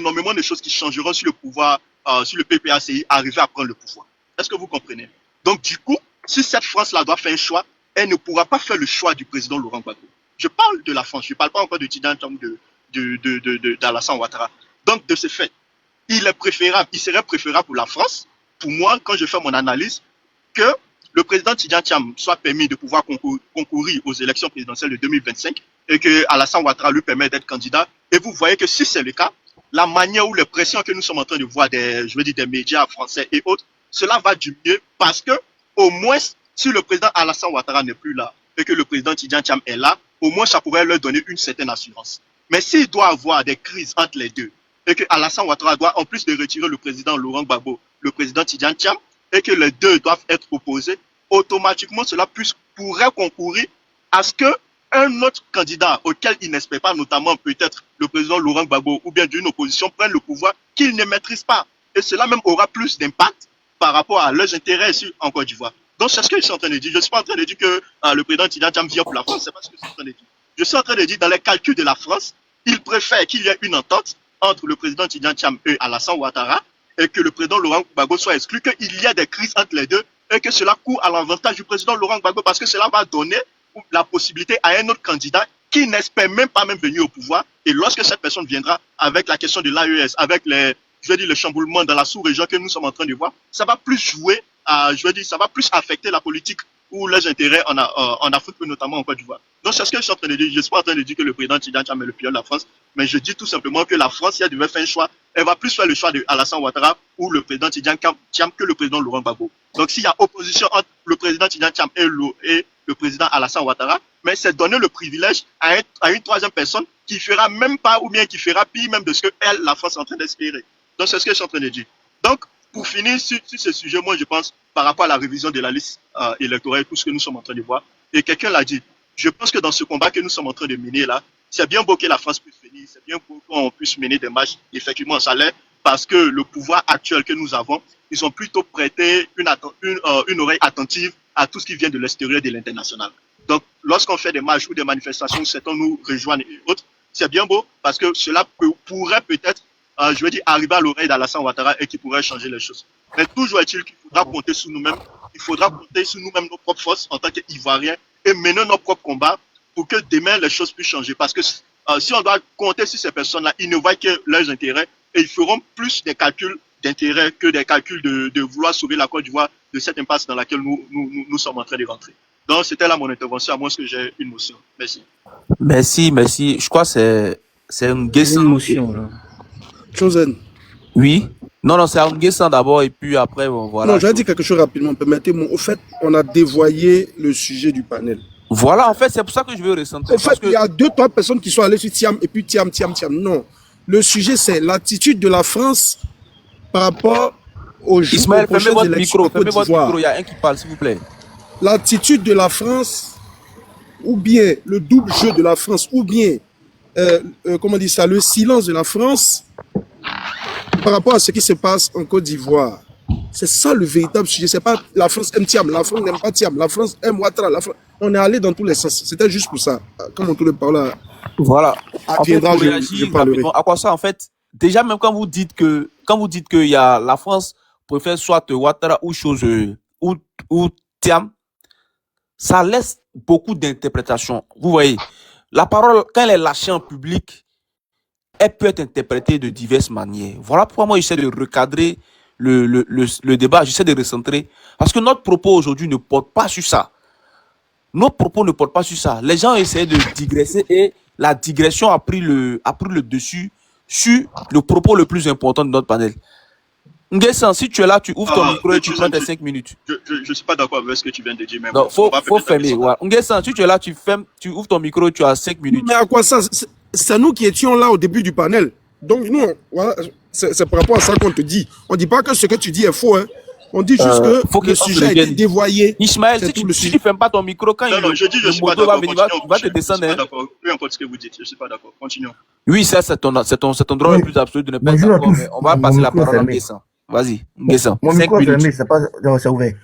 énormément de choses qui changeront sur le pouvoir, sur le PPACI arriver à prendre le pouvoir. Est-ce que vous comprenez? Donc, du coup, si cette France-là doit faire un choix, elle ne pourra pas faire le choix du président Laurent Gbagbo. Je parle de la France, je ne parle pas encore de Tidjane Cham d'Alassane Ouattara. Donc, de ce fait, il est préférable, il serait préférable pour la France, pour moi, quand je fais mon analyse, que le président Tidjane Cham soit permis de pouvoir concourir aux élections présidentielles de 2025 et que Alassane Ouattara lui permet d'être candidat. Et vous voyez que si c'est le cas, la manière ou les pressions que nous sommes en train de voir des médias français et autres, cela va du mieux parce que, au moins, si le président Alassane Ouattara n'est plus là et que le président Tidjane Cham est là, au moins ça pourrait leur donner une certaine assurance. Mais s'il doit y avoir des crises entre les deux et que Alassane Ouattara doit, en plus de retirer le président Laurent Gbagbo, le président Tidjane Cham, et que les deux doivent être opposés, automatiquement cela pourrait concourir à ce que un autre candidat auquel il n'espère pas, notamment peut-être le président Laurent Gbagbo ou bien d'une opposition, prenne le pouvoir qu'il ne maîtrise pas. Et cela même aura plus d'impact par rapport à leurs intérêts ici en Côte d'Ivoire. Donc c'est ce que je suis en train de dire. Je ne suis pas en train de dire que le président Tidjane Cham vient pour la France, c'est pas ce que je suis en train de dire. Je suis en train de dire dans les calculs de la France, il préfère qu'il y ait une entente entre le président Tidjane Cham et Alassane Ouattara et que le président Laurent Gbagbo soit exclu, qu'il y ait des crises entre les deux et que cela court à l'avantage du président Laurent Gbagbo parce que cela va donner la possibilité à un autre candidat qui n'espère même pas même venir au pouvoir. Et lorsque cette personne viendra avec la question de l'AES, avec le chamboulement dans la sous-région que nous sommes en train de voir, ça va plus jouer, ça va plus affecter la politique ou les intérêts en Afrique, notamment en Côte d'Ivoire. Donc c'est ce que je suis en train de dire. Je ne suis pas en train de dire que le président Tidjane Cham est le pire de la France, mais je dis tout simplement que la France, si elle devait faire un choix, elle va plus faire le choix de Alassane Ouattara ou le président Tidjane Cham que le président Laurent Gbagbo. Donc s'il y a opposition entre le président Tidjane Cham et le président Alassane Ouattara, mais c'est donner le privilège à une troisième personne qui fera même pas ou bien qui fera pire même de ce que elle, la France, est en train d'espérer. Donc c'est ce que je suis en train de dire. Donc pour finir sur ce sujet, moi je pense par rapport à la révision de la liste électorale, tout ce que nous sommes en train de voir, et quelqu'un l'a dit, je pense que dans ce combat que nous sommes en train de mener là, c'est bien beau que la France puisse venir, c'est bien beau qu'on puisse mener des marches, effectivement ça l'est, parce que le pouvoir actuel que nous avons, ils ont plutôt prêté une oreille attentive à tout ce qui vient de l'extérieur et de l'international. Donc lorsqu'on fait des marches ou des manifestations, certains nous rejoignent et autres, c'est bien beau parce que cela pourrait peut-être arriver à l'oreille d'Alassane Ouattara et qui pourrait changer les choses. Mais toujours est-il qu'il faudra compter sur nous-mêmes, il faudra compter sur nous-mêmes nos propres forces en tant qu'Ivoiriens et mener nos propres combats pour que demain les choses puissent changer. Parce que si on doit compter sur ces personnes-là, ils ne voient que leurs intérêts et ils feront plus des calculs d'intérêt que des calculs de vouloir sauver la Côte d'Ivoire de cette impasse dans laquelle nous sommes en train de rentrer. Donc c'était là mon intervention, à moins que j'ai une motion. Merci. Merci. Je crois que c'est une question. Une motion, là. Chosen. Oui. Non, c'est un guessant d'abord et puis après, bon, voilà. Non, je vais dire quelque chose rapidement. Permettez-moi. Au fait, on a dévoyé le sujet du panel. Voilà, en fait, c'est pour ça que je veux recentrer. En fait, il y a 2-3 personnes qui sont allées sur Thiam et puis Thiam. Non. Le sujet, c'est l'attitude de la France par rapport aux Ismaël, fermez votre micro, il y a un qui parle, s'il vous plaît. L'attitude de la France, ou bien le double jeu de la France, ou bien, le silence de la France par rapport à ce qui se passe en Côte d'Ivoire. C'est ça le véritable sujet. C'est pas la France aime Thiam, la France n'aime pas Thiam, la France aime Ouattara. On est allé dans tous les sens. C'était juste pour ça. Comme on tout le parle, voilà. Viendra, je parlerai. À quoi ça, en fait, déjà, même quand vous dites que y a la France préfère soit Ouattara ou ou Thiam, ça laisse beaucoup d'interprétations. Vous voyez, la parole, quand elle est lâchée en public, elle peut être interprétée de diverses manières. Voilà pourquoi moi, j'essaie de recadrer le débat, j'essaie de recentrer. Parce que notre propos aujourd'hui ne porte pas sur ça. Nos propos ne portent pas sur ça. Les gens essaient de digresser et la digression a pris le dessus sur le propos le plus important de notre panel. Nguessan, si tu es là, tu ouvres ton micro et tu prends tes 5 minutes. Je ne suis pas d'accord avec ce que tu viens de dire. Non, faut fermer. Ouais. Nguessan, si tu es là, tu ouvres ton micro et tu as 5 minutes. Mais à quoi ça? C'est nous qui étions là au début du panel. Donc nous, voilà, c'est par rapport à ça qu'on te dit. On ne dit pas que ce que tu dis est faux. Hein. On dit juste que le sujet a été dévoyé. Ismaël, si tu ne fermes pas ton micro, quand le moto va venir, il va te descendre. Peu importe ce que vous dites, je ne suis pas d'accord. Continuons. Oui, ça, c'est ton droit le plus absolu de ne pas être d'accord. Mais on va passer la parole à Nguessan. Vas-y, Nguessan. Mon micro est fermé, c'est ouvert.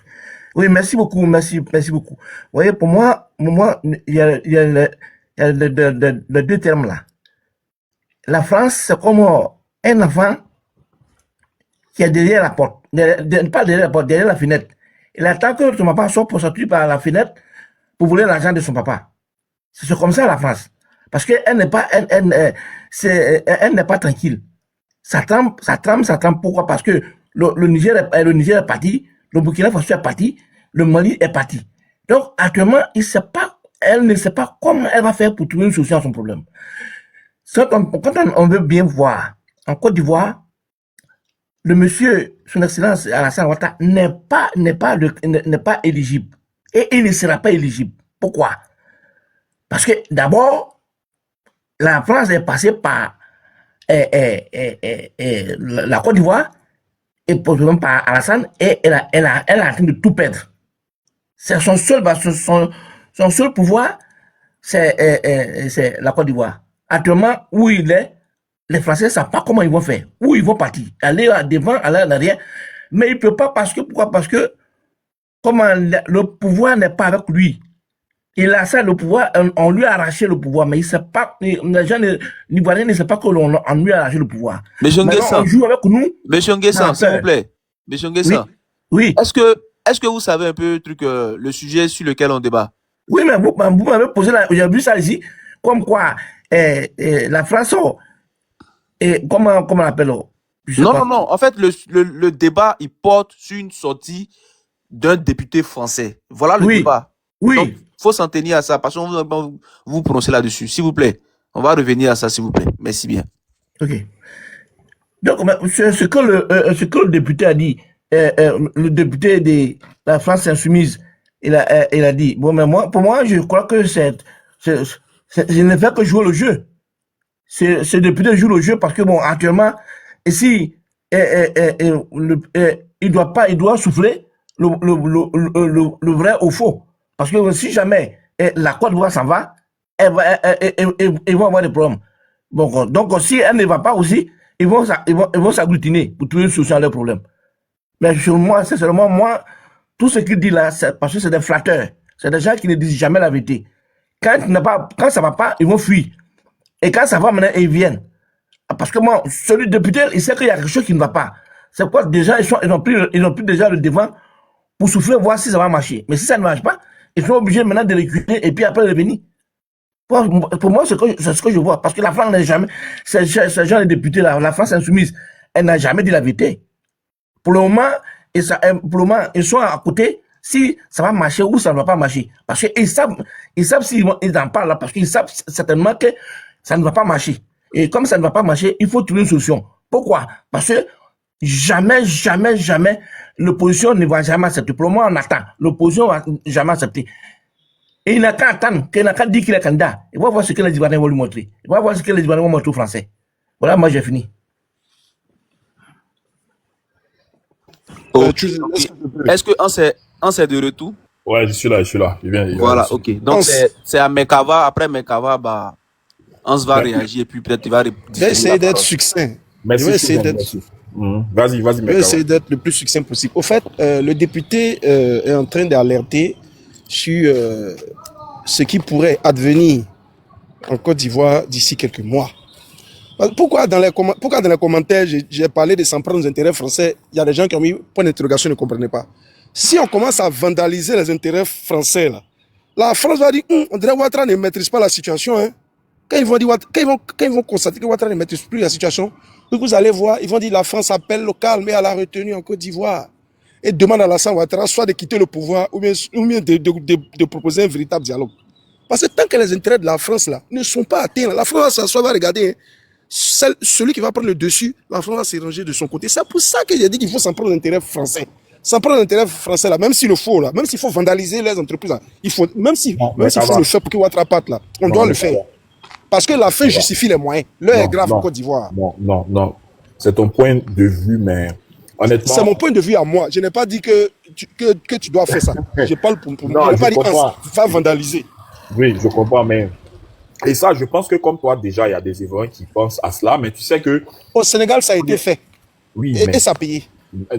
Oui, merci beaucoup, merci beaucoup. Vous voyez, pour moi, il y a les deux termes là. La France, c'est comme un enfant qui est derrière la porte, pas derrière la porte, derrière la fenêtre. Il attend que son papa sorte pour sortir par la fenêtre pour voler l'argent de son papa. C'est comme ça la France. Parce qu'elle n'est pas, elle n'est pas tranquille. Ça trempe. Pourquoi? Parce que le Niger est parti, le Burkina Faso est parti, le Mali est parti. Donc, actuellement, elle ne sait pas comment elle va faire pour trouver une solution à son problème. Quand on veut bien voir, en Côte d'Ivoire, le monsieur, son excellence Alassane Ouattara, n'est pas éligible. Et il ne sera pas éligible. Pourquoi? Parce que d'abord, la France est passée par la Côte d'Ivoire et possiblement par Alassane et elle est en train de tout perdre. C'est son seul pouvoir, c'est la Côte d'Ivoire. Actuellement, où il est, les Français ne savent pas comment ils vont faire, où ils vont partir, aller devant, aller en arrière. Mais il ne peut pas parce que, pourquoi? Parce que comment le pouvoir n'est pas avec lui. Il a ça, le pouvoir, on lui a arraché le pouvoir, mais il sait pas, les gens l'Ivoirien ne sait pas qu'on lui a arraché le pouvoir. Monsieur Nguessan, on joue avec nous. Monsieur Nguessan, s'il vous plaît. Monsieur Nguessan. Oui. Est-ce que vous savez un peu le sujet sur lequel on débat? Oui, mais vous m'avez posé j'ai vu ça ici, comme quoi, la France, comment on l'appelle? Non. En fait, le débat, il porte sur une sortie d'un député français. Voilà le débat. Oui. Donc, il faut s'en tenir à ça, parce qu'on va vous prononcer là-dessus. S'il vous plaît. On va revenir à ça, s'il vous plaît. Merci bien. OK. Donc, ce que le député a dit, le député de la France insoumise, il a dit, bon, mais pour moi, je crois que je ne fais que jouer le jeu. Ce député joue le jeu parce que, bon, actuellement, ici, il doit souffler le vrai au faux. Parce que si jamais la Côte d'Ivoire s'en va, ils vont avoir des problèmes. Bon, donc, si elle ne va pas aussi, ils vont s'agglutiner pour trouver une solution à leurs problèmes. Mais sur moi, c'est seulement moi, tout ce qu'il dit là, c'est parce que c'est des flatteurs. C'est des gens qui ne disent jamais la vérité. Quand ça ne va pas, ils vont fuir. Et quand ça va maintenant, ils viennent. Parce que moi, celui député, il sait qu'il y a quelque chose qui ne va pas. C'est quoi? Déjà, ils ont pris déjà le devant pour souffler, voir si ça va marcher. Mais si ça ne marche pas, ils sont obligés maintenant de reculer et puis après revenir. Pour moi, c'est ce que je vois. Parce que la France n'a jamais, ces gens de députés là, la France insoumise, elle n'a jamais dit la vérité. Pour le moment, ils sont à côté si ça va marcher ou ça ne va pas marcher. Parce qu'ils savent s'ils en parlent là, parce qu'ils savent certainement que ça ne va pas marcher. Et comme ça ne va pas marcher, il faut trouver une solution. Pourquoi? Parce que jamais, l'opposition ne va jamais accepter. Pour le moment, on attend. L'opposition ne va jamais accepter. Et il n'a qu'à attendre, qu'il n'a qu'à dire qu'il est candidat. Il va voir ce que les Ivoiriens vont lui montrer. Il va voir ce que les Ivoiriens vont montrer aux Français. Voilà, moi j'ai fini. Okay. Est-ce que Hans est de retour? Ouais, je suis là. Voilà, ok. Donc c'est à Mekava. Après Mekava, bah, Hans va réagir et puis peut-être il va... Je vais essayer d'être succinct. Merci. Je vais essayer d'être... Vas-y, Mekava. Je vais essayer d'être le plus succinct possible. Au fait, le député est en train d'alerter sur ce qui pourrait advenir en Côte d'Ivoire d'ici quelques mois. Pourquoi dans les commentaires, j'ai parlé de s'en prendre aux intérêts français, il y a des gens qui ont mis point d'interrogation, ne comprenaient pas. Si on commence à vandaliser les intérêts français, là, la France va dire, on dirait que Ouattara ne maîtrise pas la situation. Hein. Quand ils vont constater que Ouattara ne maîtrise plus la situation, vous allez voir, ils vont dire la France appelle le calme et à la retenue en Côte d'Ivoire. Et demande à Alassane Ouattara soit de quitter le pouvoir ou bien de proposer un véritable dialogue. Parce que tant que les intérêts de la France là, ne sont pas atteints, la France va s'asseoir, va regarder. Hein, celui qui va prendre le dessus, la France va se ranger de son côté. C'est pour ça que j'ai dit qu'il faut s'en prendre l'intérêt français. S'en prendre l'intérêt français là, même s'il le faut là, même s'il faut vandaliser les entreprises là, il faut, même s'il faut le faire pour que Ouattara parte là, on doit le faire. Parce que la fin justifie les moyens. L'heure est grave en Côte d'Ivoire. Non. C'est ton point de vue, mais honnêtement... C'est mon point de vue à moi. Je n'ai pas dit que tu dois faire ça. Je parle pour moi. Je n'ai pas dit va vandaliser. Oui, je comprends, mais... Et ça, je pense que comme toi, déjà, il y a des Ivoiriens qui pensent à cela, mais tu sais que... Au Sénégal, ça a été fait. Oui, et ça a payé.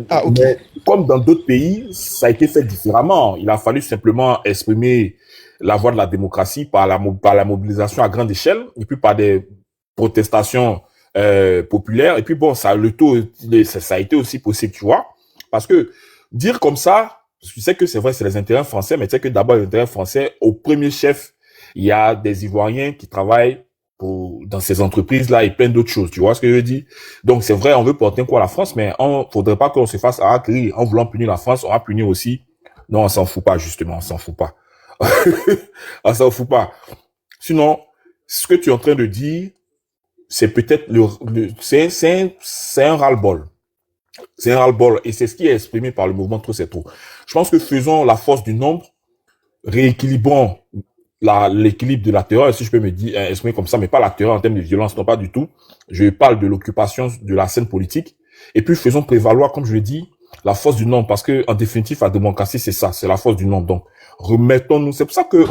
Ah, ok. Mais comme dans d'autres pays, ça a été fait différemment. Il a fallu simplement exprimer la voix de la démocratie par la mobilisation à grande échelle et puis par des protestations populaire. Et puis bon, ça, le taux, ça a été aussi possible, tu vois. Parce que dire comme ça, tu sais que c'est vrai, c'est les intérêts français, mais tu sais que d'abord, les intérêts français, au premier chef, il y a des Ivoiriens qui travaillent dans ces entreprises-là et plein d'autres choses. Tu vois ce que je veux dire? Donc, c'est vrai, on veut porter un coup à la France, mais on faudrait pas qu'on se fasse acquérir en voulant punir la France, on va punir aussi. Non, on s'en fout pas, justement, on s'en fout pas. On s'en fout pas. Sinon, ce que tu es en train de dire, c'est peut-être c'est un ras-le-bol. C'est un ras-le-bol. Et c'est ce qui est exprimé par le mouvement Trop c'est trop. Je pense que faisons la force du nombre, rééquilibrons l'équilibre de la terreur, si je peux me dire, exprimer comme ça, mais pas la terreur en termes de violence, non pas du tout. Je parle de l'occupation de la scène politique. Et puis faisons prévaloir, comme je l'ai dit, la force du nombre, parce que en définitive, la démocratie, c'est ça, c'est la force du nombre. Donc, remettons-nous. C'est pour ça que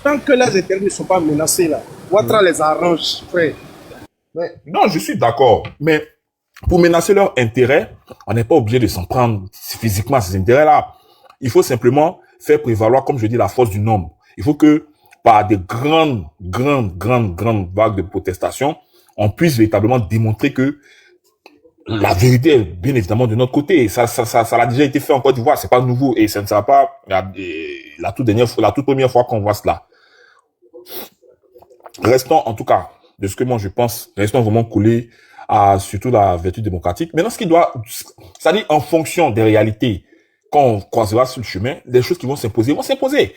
tant que les intérêts ne sont pas menacés là, Ouattara les arrange, frère. Mais, non, je suis d'accord. Mais pour menacer leurs intérêts, on n'est pas obligé de s'en prendre physiquement à ces intérêts-là. Il faut simplement faire prévaloir, comme je dis, la force du nombre. Il faut que par des grandes vagues de protestation, on puisse véritablement démontrer que la vérité est bien évidemment de notre côté. Ça a déjà été fait en Côte d'Ivoire, c'est pas nouveau et ça ne sera pas la toute première fois qu'on voit cela. Restons, en tout cas, de ce que moi je pense, restons vraiment collés à surtout la vertu démocratique. Maintenant, c'est-à-dire en fonction des réalités, quand on croisera sur le chemin, des choses qui vont s'imposer.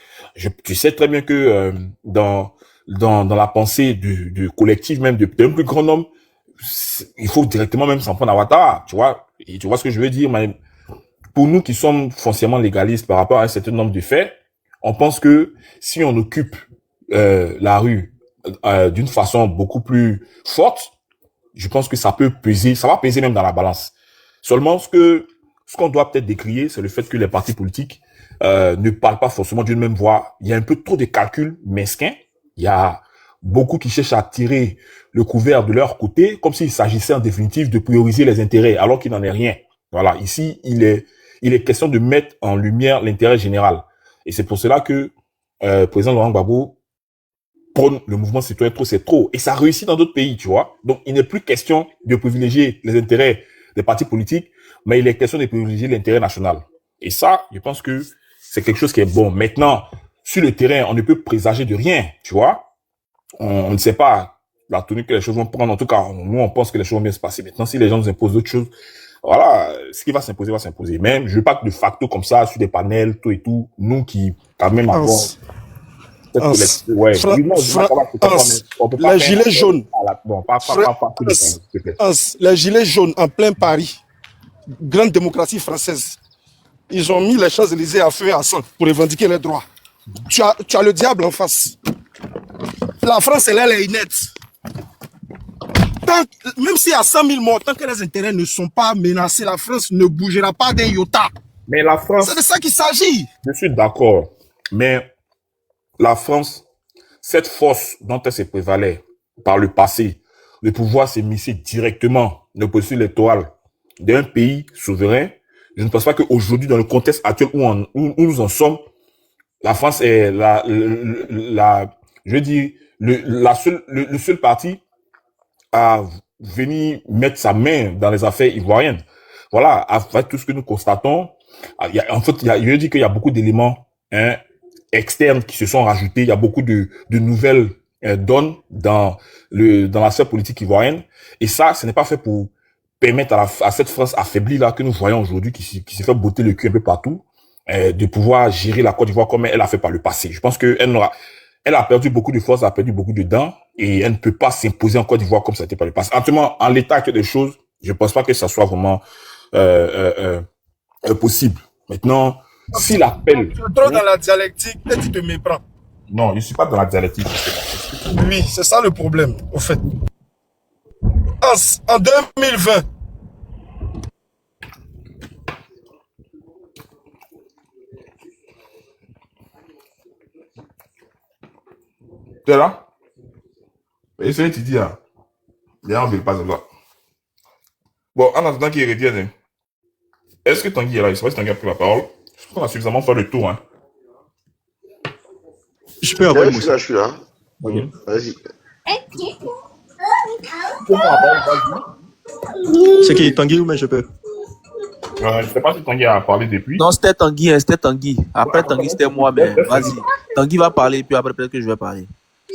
Tu sais très bien que dans la pensée du collectif, même d'un plus grand nombre, il faut directement même s'en prendre à Ouattara, tu vois. Et tu vois ce que je veux dire, mais pour nous qui sommes foncièrement légalistes par rapport à un certain nombre de faits, on pense que si on occupe la rue d'une façon beaucoup plus forte, je pense que ça peut peser, ça va peser même dans la balance. Seulement, ce qu'on doit peut-être décrier, c'est le fait que les partis politiques ne parlent pas forcément d'une même voix. Il y a un peu trop de calculs mesquins. Il y a beaucoup qui cherchent à tirer le couvert de leur côté, comme s'il s'agissait en définitive de prioriser les intérêts, alors qu'il n'en est rien. Voilà, ici, il est question de mettre en lumière l'intérêt général. Et c'est pour cela que le président Laurent Gbagbo prône le mouvement citoyen Trop c'est trop. Et ça réussit dans d'autres pays, tu vois. Donc, il n'est plus question de privilégier les intérêts des partis politiques, mais il est question de privilégier l'intérêt national. Et ça, je pense que c'est quelque chose qui est bon. Maintenant, sur le terrain, on ne peut présager de rien, tu vois. On ne sait pas la tenue que les choses vont prendre. En tout cas, nous, on pense que les choses vont bien se passer. Maintenant, si les gens nous imposent d'autres choses, voilà, ce qui va s'imposer, va s'imposer. Même, je veux pas que de facto comme ça, sur des panels, tout et tout, nous qui, quand même, avons... Les gilets jaunes. Les gilets jaunes en plein Paris, grande démocratie française, ils ont mis les Champs-Élysées à feu et à sang pour revendiquer leurs droits. Tu as le diable en face. La France, elle est inerte. Même s'il y a 100 000 morts, tant que les intérêts ne sont pas menacés, la France ne bougera pas d'un iota. Mais la France... C'est de ça qu'il s'agit. Je suis d'accord. Mais la France, cette force dont elle se prévalait par le passé, de pouvoir s'immiscer directement dans le processus électoral d'un pays souverain, je ne pense pas qu'aujourd'hui, dans le contexte actuel où nous en sommes, la France est le seul parti à venir mettre sa main dans les affaires ivoiriennes. Voilà, avec tout ce que nous constatons, je dis qu'il y a beaucoup d'éléments externes qui se sont rajoutés. Il y a beaucoup de nouvelles donnes dans la sphère politique ivoirienne. Et ça, ce n'est pas fait pour permettre à cette France affaiblie là que nous voyons aujourd'hui, qui se fait botter le cul un peu partout, de pouvoir gérer la Côte d'Ivoire comme elle a fait par le passé. Je pense que elle a perdu beaucoup de force, elle a perdu beaucoup de dents, et elle ne peut pas s'imposer en Côte d'Ivoire comme ça a été par le passé. Actuellement, en l'état actuel des choses, je ne pense pas que ça soit vraiment possible. Maintenant, si l'appel... Tu es trop dans la dialectique et tu te méprends. Non, je ne suis pas dans la dialectique. Oui, c'est ça le problème, au fait. En 2020, tu es là? Essayez de dire. Les gens ne veulent pas de là. Bon, en attendant qu'il revienne, est-ce que Tanguy est là? Je ne sais pas si Tanguy a pris la parole. Je pense qu'on a suffisamment fait le tour. Hein. Je peux avoir une Je suis là. Okay. Vas-y. Pour moi, vas-y. C'est qui Tanguy ou mais je peux? Je ne sais pas si Tanguy a parlé depuis. Non, c'était Tanguy, hein, c'était Tanguy. Après Tanguy, c'était moi, mais vas-y. Tanguy va parler, puis après peut-être que je vais parler.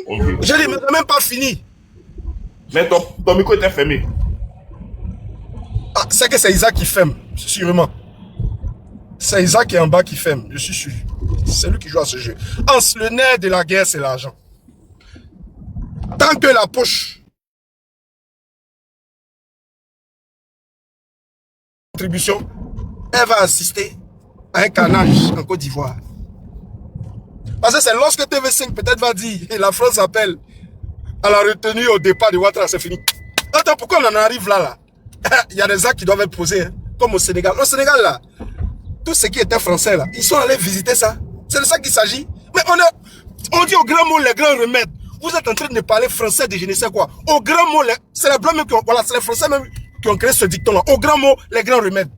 Ok. J'ai dit, mais t'as même pas fini. Mais ton micro était fermé. Ah, c'est que c'est Isaac qui ferme, sûrement. C'est Isaac qui est en bas qui ferme, je suis sûr. C'est lui qui joue à ce jeu. Le nerf de la guerre, c'est l'argent. Tant que la poche contribution, elle va assister à un carnage en Côte d'Ivoire. Parce que c'est lorsque TV5 peut-être va dire, et la France appelle à la retenue au départ de Ouattara, c'est fini. Attends, pourquoi on en arrive là? Il y a des actes qui doivent être posés, hein, comme au Sénégal. Au Sénégal, là, tous ceux qui étaient français, là, ils sont allés visiter ça. C'est de ça qu'il s'agit. Mais on dit au grand mot les grands remèdes. Vous êtes en train de parler français de je ne sais quoi. Au grand mot, c'est les blancs même qui ont, voilà, c'est les français même qui ont créé ce dicton-là. Au grand mot, les grands remèdes.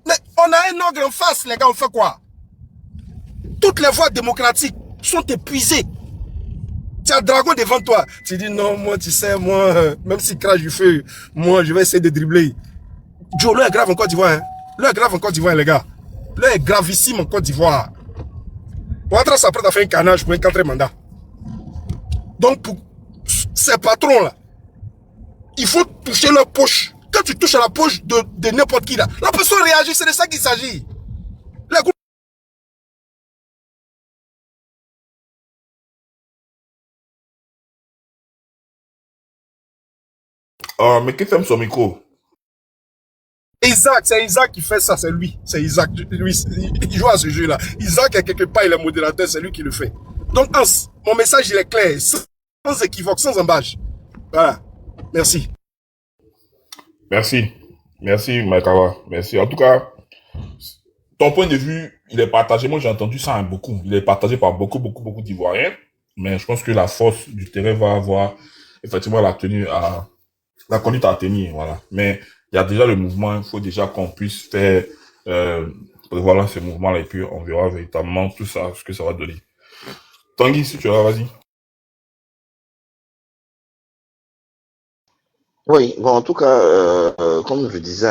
Mais on a un ogre en face, les gars, on fait quoi? Toutes les voies démocratiques sont épuisées. Tu as un dragon devant toi. Tu dis non, moi, tu sais, moi, même s'il crache du feu, moi, je vais essayer de dribbler. Joe, l'heure est grave en Côte d'Ivoire. Hein? L'heure est grave en Côte d'Ivoire, les gars. L'heure est gravissime en Côte d'Ivoire. Ouattara s'apprête à faire un carnage pour un 4e mandat. Donc, pour ces patrons-là, il faut toucher leur poche. Quand tu touches à la poche de n'importe qui, là, la personne réagit, c'est de ça qu'il s'agit. Mais qui ferme son micro? Isaac, c'est Isaac qui fait ça, c'est lui. C'est Isaac. Lui, il joue à ce jeu-là. Isaac est quelque part, il est modérateur, c'est lui qui le fait. Donc, Hans, mon message, il est clair, sans équivoque, sans embâche. Voilà. Merci. Merci. Merci, Maïkawa. Merci. En tout cas, ton point de vue, il est partagé. Moi, j'ai entendu ça hein, beaucoup. Il est partagé par beaucoup d'Ivoiriens. Mais je pense que la force du terrain va avoir effectivement la conduite à tenir. Voilà. Mais il y a déjà le mouvement. Il faut déjà qu'on puisse faire prévoir ce mouvement-là et puis on verra véritablement tout ça, ce que ça va donner. Tanguy, si tu as, vas-y. Oui, bon, en tout cas, comme je disais,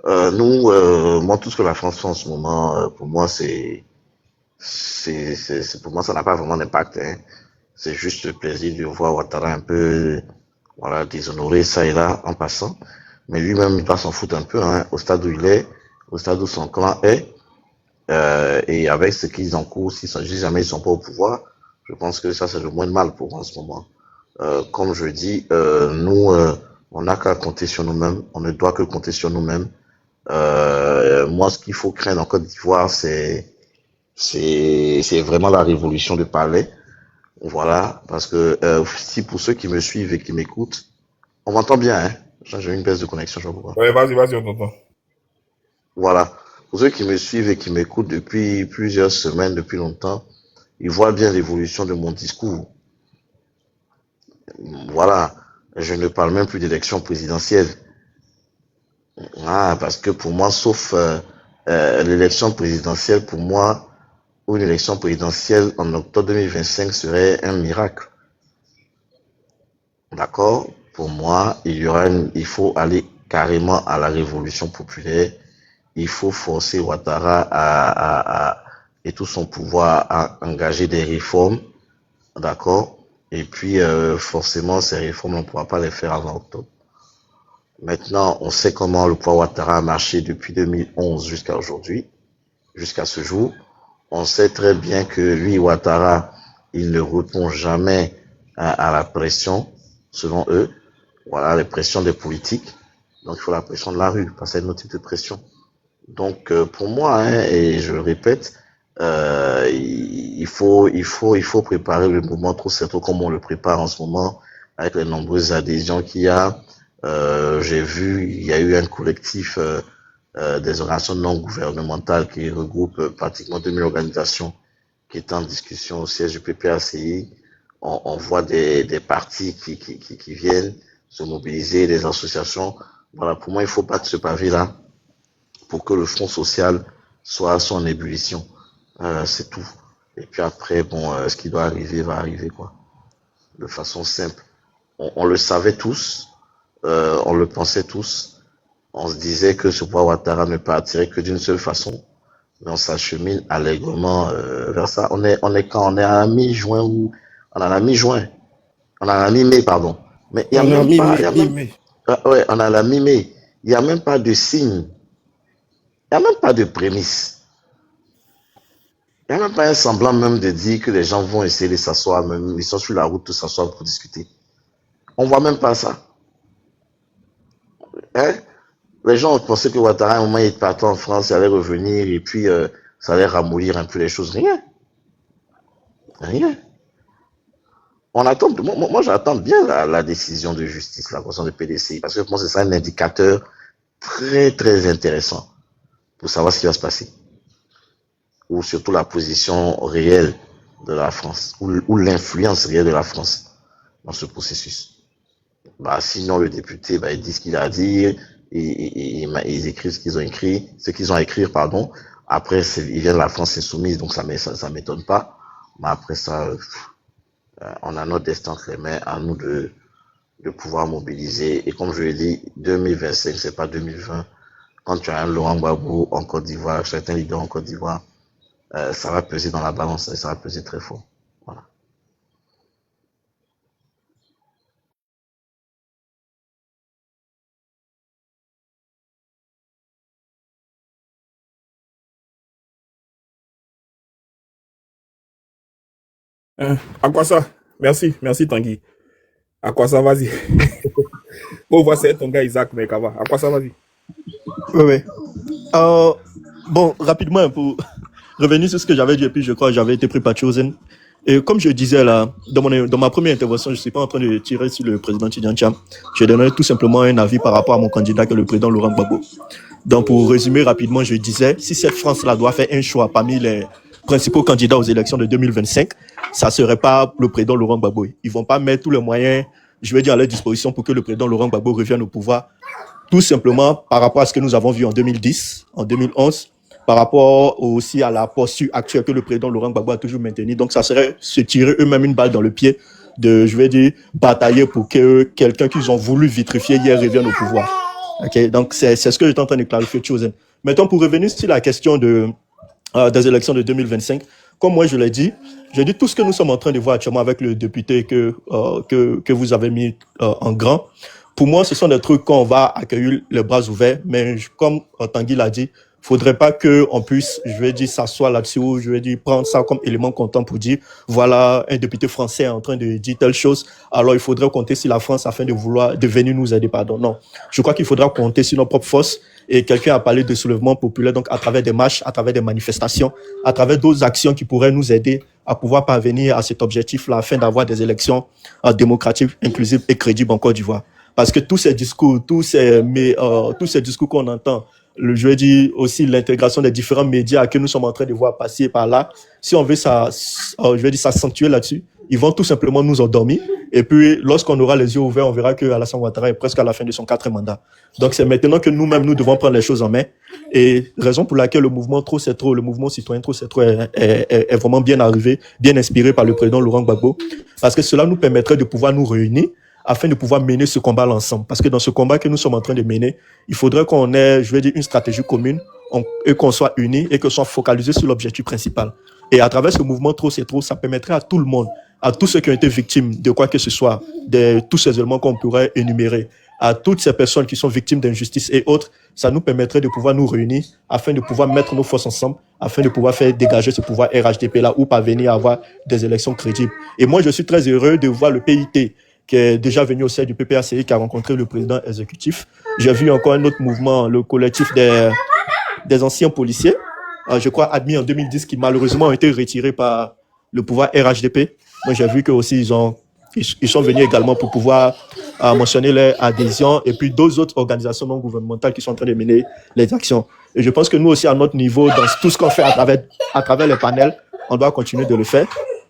hein, moi, tout ce que la France fait en ce moment, pour moi, pour moi, ça n'a pas vraiment d'impact. Hein. C'est juste le plaisir de voir Ouattara un peu, voilà, déshonorer ça et là en passant. Mais lui-même, il va s'en foutre un peu, hein, au stade où il est, au stade où son clan est, et avec ce qu'ils encourent, si jamais ils sont pas au pouvoir, je pense que ça, c'est le moins de mal pour eux en ce moment. Comme je dis, nous, on n'a qu'à compter sur nous-mêmes, on ne doit que compter sur nous-mêmes. Moi, ce qu'il faut craindre en Côte d'Ivoire, c'est vraiment la révolution de palais. Voilà, parce que si pour ceux qui me suivent et qui m'écoutent, on m'entend bien, hein? J'ai une baisse de connexion, je vois pourquoi. Ouais, vas-y, on t'entend. Voilà, pour ceux qui me suivent et qui m'écoutent depuis plusieurs semaines, depuis longtemps, ils voient bien l'évolution de mon discours. Voilà, je ne parle même plus d'élection présidentielle. Ah, parce que pour moi, sauf l'élection présidentielle, pour moi, ou une élection présidentielle en octobre 2025 serait un miracle. D'accord? Pour moi, il faut aller carrément à la révolution populaire. Il faut forcer Ouattara et tout son pouvoir à engager des réformes. D'accord? Et puis, forcément, ces réformes, on ne pourra pas les faire avant octobre. Maintenant, on sait comment le pouvoir Ouattara a marché depuis 2011 jusqu'à aujourd'hui, jusqu'à ce jour. On sait très bien que lui, Ouattara, il ne répond jamais à la pression, selon eux. Voilà, les pressions des politiques. Donc, il faut la pression de la rue, parce que c'est un autre type de pression. Donc, pour moi, hein, et je le répète, il faut préparer le mouvement trop certain comme on le prépare en ce moment, avec les nombreuses adhésions qu'il y a. J'ai vu, il y a eu un collectif des organisations non gouvernementales qui regroupe pratiquement 2000 organisations qui est en discussion au siège du PPACI. On voit des partis qui viennent se mobiliser, des associations. Voilà, pour moi, il faut battre ce pavé-là pour que le front social soit à son ébullition. C'est tout. Et puis après, bon, ce qui doit arriver va arriver, quoi. De façon simple. on le savait tous, on le pensait tous. On se disait que ce pouvoir Ouattara ne peut attirer que d'une seule façon, mais on s'achemine allègrement vers ça. On est à la mi-juin ou on est à la mi-juin, on est à la mi-mai, pardon. Mais il y a On a même pas, il y mi-mai, a même, mi-mai. ouais, on est à la mi-mai. Il y a même pas de signe, il y a même pas de prémisse. Il n'y a même pas un semblant même de dire que les gens vont essayer de s'asseoir, même ils sont sur la route, de s'asseoir pour discuter. On voit même pas ça. Hein? Les gens pensaient que Ouattara, à un moment, il partait en France, il allait revenir et puis ça allait ramollir un peu les choses. Rien. Rien. On attend, moi, j'attends bien la décision de justice, la concernant le PDCI, parce que pour moi, c'est ça un indicateur très, très intéressant pour savoir ce qui va se passer. Ou surtout la position réelle de la France, ou l'influence réelle de la France dans ce processus. Bah, sinon, le député, bah, il dit ce qu'il a à dire, et ils écrivent ce qu'ils ont écrit, ce qu'ils ont à écrire, pardon. Après, ils viennent de la France insoumise, donc ça m'étonne pas. Mais après ça, on a notre destin entre les mains, à nous de pouvoir mobiliser. Et comme je l'ai dit, 2025, c'est pas 2020. Quand tu as un Laurent Gbagbo en Côte d'Ivoire, certains leaders en Côte d'Ivoire, ça va peser dans la balance et ça va peser très fort. Voilà. À quoi ça? Merci Tanguy. À quoi ça, vas-y. Bon, voici c'est ton gars Isaac Mekava. À quoi ça, vas-y. Oui, oui. Bon, rapidement, pour revenir sur ce que j'avais dit, et puis je crois que j'avais été pris par Chosen. Et comme je disais là, dans ma première intervention, je ne suis pas en train de tirer sur le président Tidjane Thiam. Je donnais tout simplement un avis par rapport à mon candidat, qui est le président Laurent Gbagbo. Donc, pour résumer rapidement, je disais, si cette France-là doit faire un choix parmi les principaux candidats aux élections de 2025, ça ne serait pas le président Laurent Gbagbo. Ils ne vont pas mettre tous les moyens, je vais dire, à leur disposition pour que le président Laurent Gbagbo revienne au pouvoir. Tout simplement par rapport à ce que nous avons vu en 2010, en 2011, par rapport aussi à la posture actuelle que le président Laurent Gbagbo a toujours maintenue. Donc, ça serait se tirer eux-mêmes une balle dans le pied de, je vais dire, batailler pour que quelqu'un qu'ils ont voulu vitrifier hier revienne au pouvoir. Okay? Donc, c'est ce que j'étais en train de clarifier, Chosen. Maintenant, pour revenir sur la question des élections de 2025, comme moi je l'ai dit, tout ce que nous sommes en train de voir actuellement avec le député que vous avez mis en grand. Pour moi, ce sont des trucs qu'on va accueillir les bras ouverts, mais comme Tanguy l'a dit, faudrait pas qu'on puisse, je vais dire, s'asseoir là-dessus, ou je vais dire, prendre ça comme élément comptant pour dire, voilà, un député français est en train de dire telle chose, alors il faudrait compter sur la France afin de venir nous aider, pardon. Non. Je crois qu'il faudra compter sur nos propres forces, et quelqu'un a parlé de soulèvement populaire, donc à travers des marches, à travers des manifestations, à travers d'autres actions qui pourraient nous aider à pouvoir parvenir à cet objectif-là, afin d'avoir des élections démocratiques, inclusives et crédibles en Côte d'Ivoire. Parce que tous ces discours qu'on entend, je veux dire aussi l'intégration des différents médias que nous sommes en train de voir passer par là, si on veut s'accentuer là-dessus, ils vont tout simplement nous endormir. Et puis, lorsqu'on aura les yeux ouverts, on verra que Alassane Ouattara est presque à la fin de son 4e mandat. Donc, c'est maintenant que nous-mêmes, nous devons prendre les choses en main. Et raison pour laquelle le mouvement Trop c'est trop, le mouvement citoyen Trop c'est trop est vraiment bien arrivé, bien inspiré par le président Laurent Gbagbo. Parce que cela nous permettrait de pouvoir nous réunir afin de pouvoir mener ce combat ensemble. Parce que dans ce combat que nous sommes en train de mener, il faudrait qu'on ait, je vais dire, une stratégie commune et qu'on soit unis et qu'on soit focalisés sur l'objectif principal. Et à travers ce mouvement Trop c'est trop, ça permettrait à tout le monde, à tous ceux qui ont été victimes de quoi que ce soit, de tous ces éléments qu'on pourrait énumérer, à toutes ces personnes qui sont victimes d'injustice et autres, ça nous permettrait de pouvoir nous réunir afin de pouvoir mettre nos forces ensemble, afin de pouvoir faire dégager ce pouvoir RHDP-là ou parvenir à avoir des élections crédibles. Et moi, je suis très heureux de voir le PIT qui est déjà venu au sein du PPACI, qui a rencontré le président exécutif. J'ai vu encore un autre mouvement, le collectif des anciens policiers, je crois admis en 2010, qui malheureusement ont été retirés par le pouvoir RHDP. Donc j'ai vu que aussi ils sont venus également pour pouvoir mentionner leur adhésion, et puis d'autres autres organisations non gouvernementales qui sont en train de mener les actions. Et je pense que nous aussi, à notre niveau, dans tout ce qu'on fait à travers les panels, on doit continuer de le faire.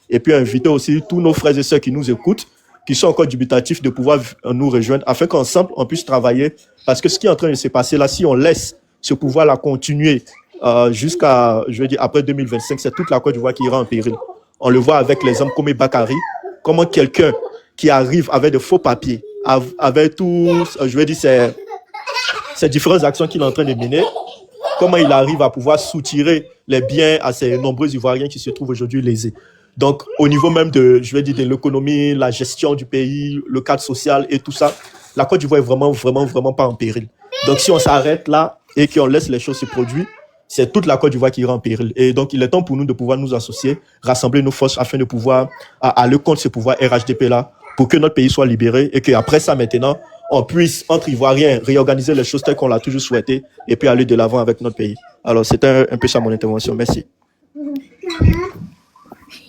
Et puis inviter aussi tous nos frères et sœurs qui nous écoutent, qui sont encore dubitatifs, de pouvoir nous rejoindre afin qu'ensemble on puisse travailler. Parce que ce qui est en train de se passer là, si on laisse ce pouvoir-là continuer jusqu'à, je veux dire, après 2025, c'est toute la Côte d'Ivoire qui ira en péril. On le voit avec les hommes comme Bakary, comment quelqu'un qui arrive avec de faux papiers, avec tous, je vais dire, ces différentes actions qu'il est en train de mener, comment il arrive à pouvoir soutirer les biens à ces nombreux Ivoiriens qui se trouvent aujourd'hui lésés. Donc, au niveau même de, je vais dire, de l'économie, la gestion du pays, le cadre social et tout ça, la Côte d'Ivoire est vraiment pas en péril. Donc, si on s'arrête là et qu'on laisse les choses se produire, c'est toute la Côte d'Ivoire qui ira en péril. Et donc, il est temps pour nous de pouvoir nous associer, rassembler nos forces afin de pouvoir aller contre ce pouvoir RHDP-là pour que notre pays soit libéré et qu'après ça, maintenant, on puisse, entre Ivoiriens, réorganiser les choses telles qu'on l'a toujours souhaité et puis aller de l'avant avec notre pays. Alors, c'était un peu ça mon intervention. Merci.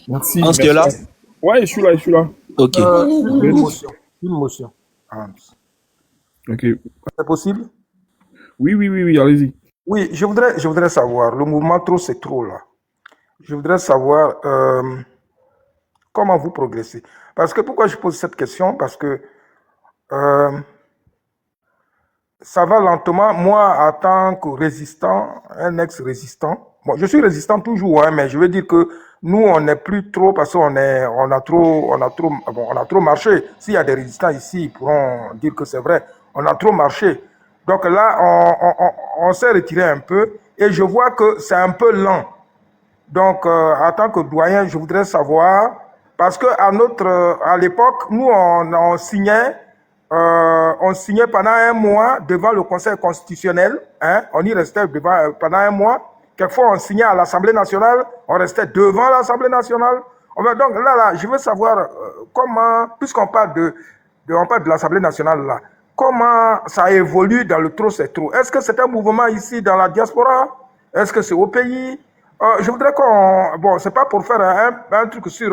Merci. Hans, tu es là? Ouais, je suis là. Ok. Une motion. Ok. C'est possible? Oui, allez-y. Oui, je voudrais savoir, le mouvement Trop c'est trop là. Je voudrais savoir comment vous progressez. Parce que pourquoi je pose cette question? Parce que ça va lentement. Moi, en tant que résistant, un ex-résistant, bon, je suis résistant toujours, hein, mais je veux dire que nous, on n'est plus trop parce qu'on a trop marché. S'il y a des résistants ici, ils pourront dire que c'est vrai. On a trop marché. Donc là, on s'est retiré un peu et je vois que c'est un peu lent. Donc, en tant que doyen, je voudrais savoir, parce que à l'époque, nous, on signait pendant un mois devant le Conseil constitutionnel. Hein, on y restait pendant un mois. Quelquefois, on signait à l'Assemblée nationale, on restait devant l'Assemblée nationale. Donc là, je veux savoir comment, puisqu'on parle de l'Assemblée nationale là, comment ça évolue dans le trop c'est trop. Est-ce que c'est un mouvement ici dans la diaspora? Est-ce que c'est au pays? Je voudrais bon, c'est pas pour faire un truc sur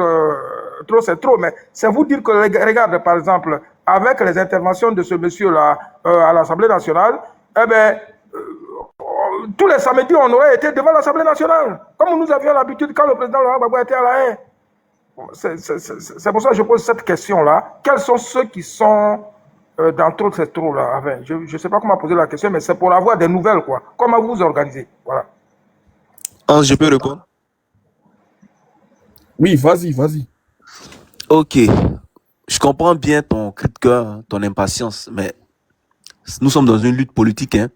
trop c'est trop, mais c'est vous dire que, regarde, par exemple, avec les interventions de ce monsieur-là à l'Assemblée nationale, eh bien, tous les samedis, on aurait été devant l'Assemblée nationale, comme nous avions l'habitude quand le président Laurent Gbagbo était à la haie. C'est pour ça que je pose cette question-là. Quels sont ceux qui sont dans trop c'est trop là? Enfin, je ne sais pas comment poser la question, mais c'est pour avoir des nouvelles, quoi. Comment vous vous organisez? Voilà. Hans, je peux répondre? Oui, vas-y. Ok. Je comprends bien ton cri de cœur, ton impatience, mais nous sommes dans une lutte politique, hein.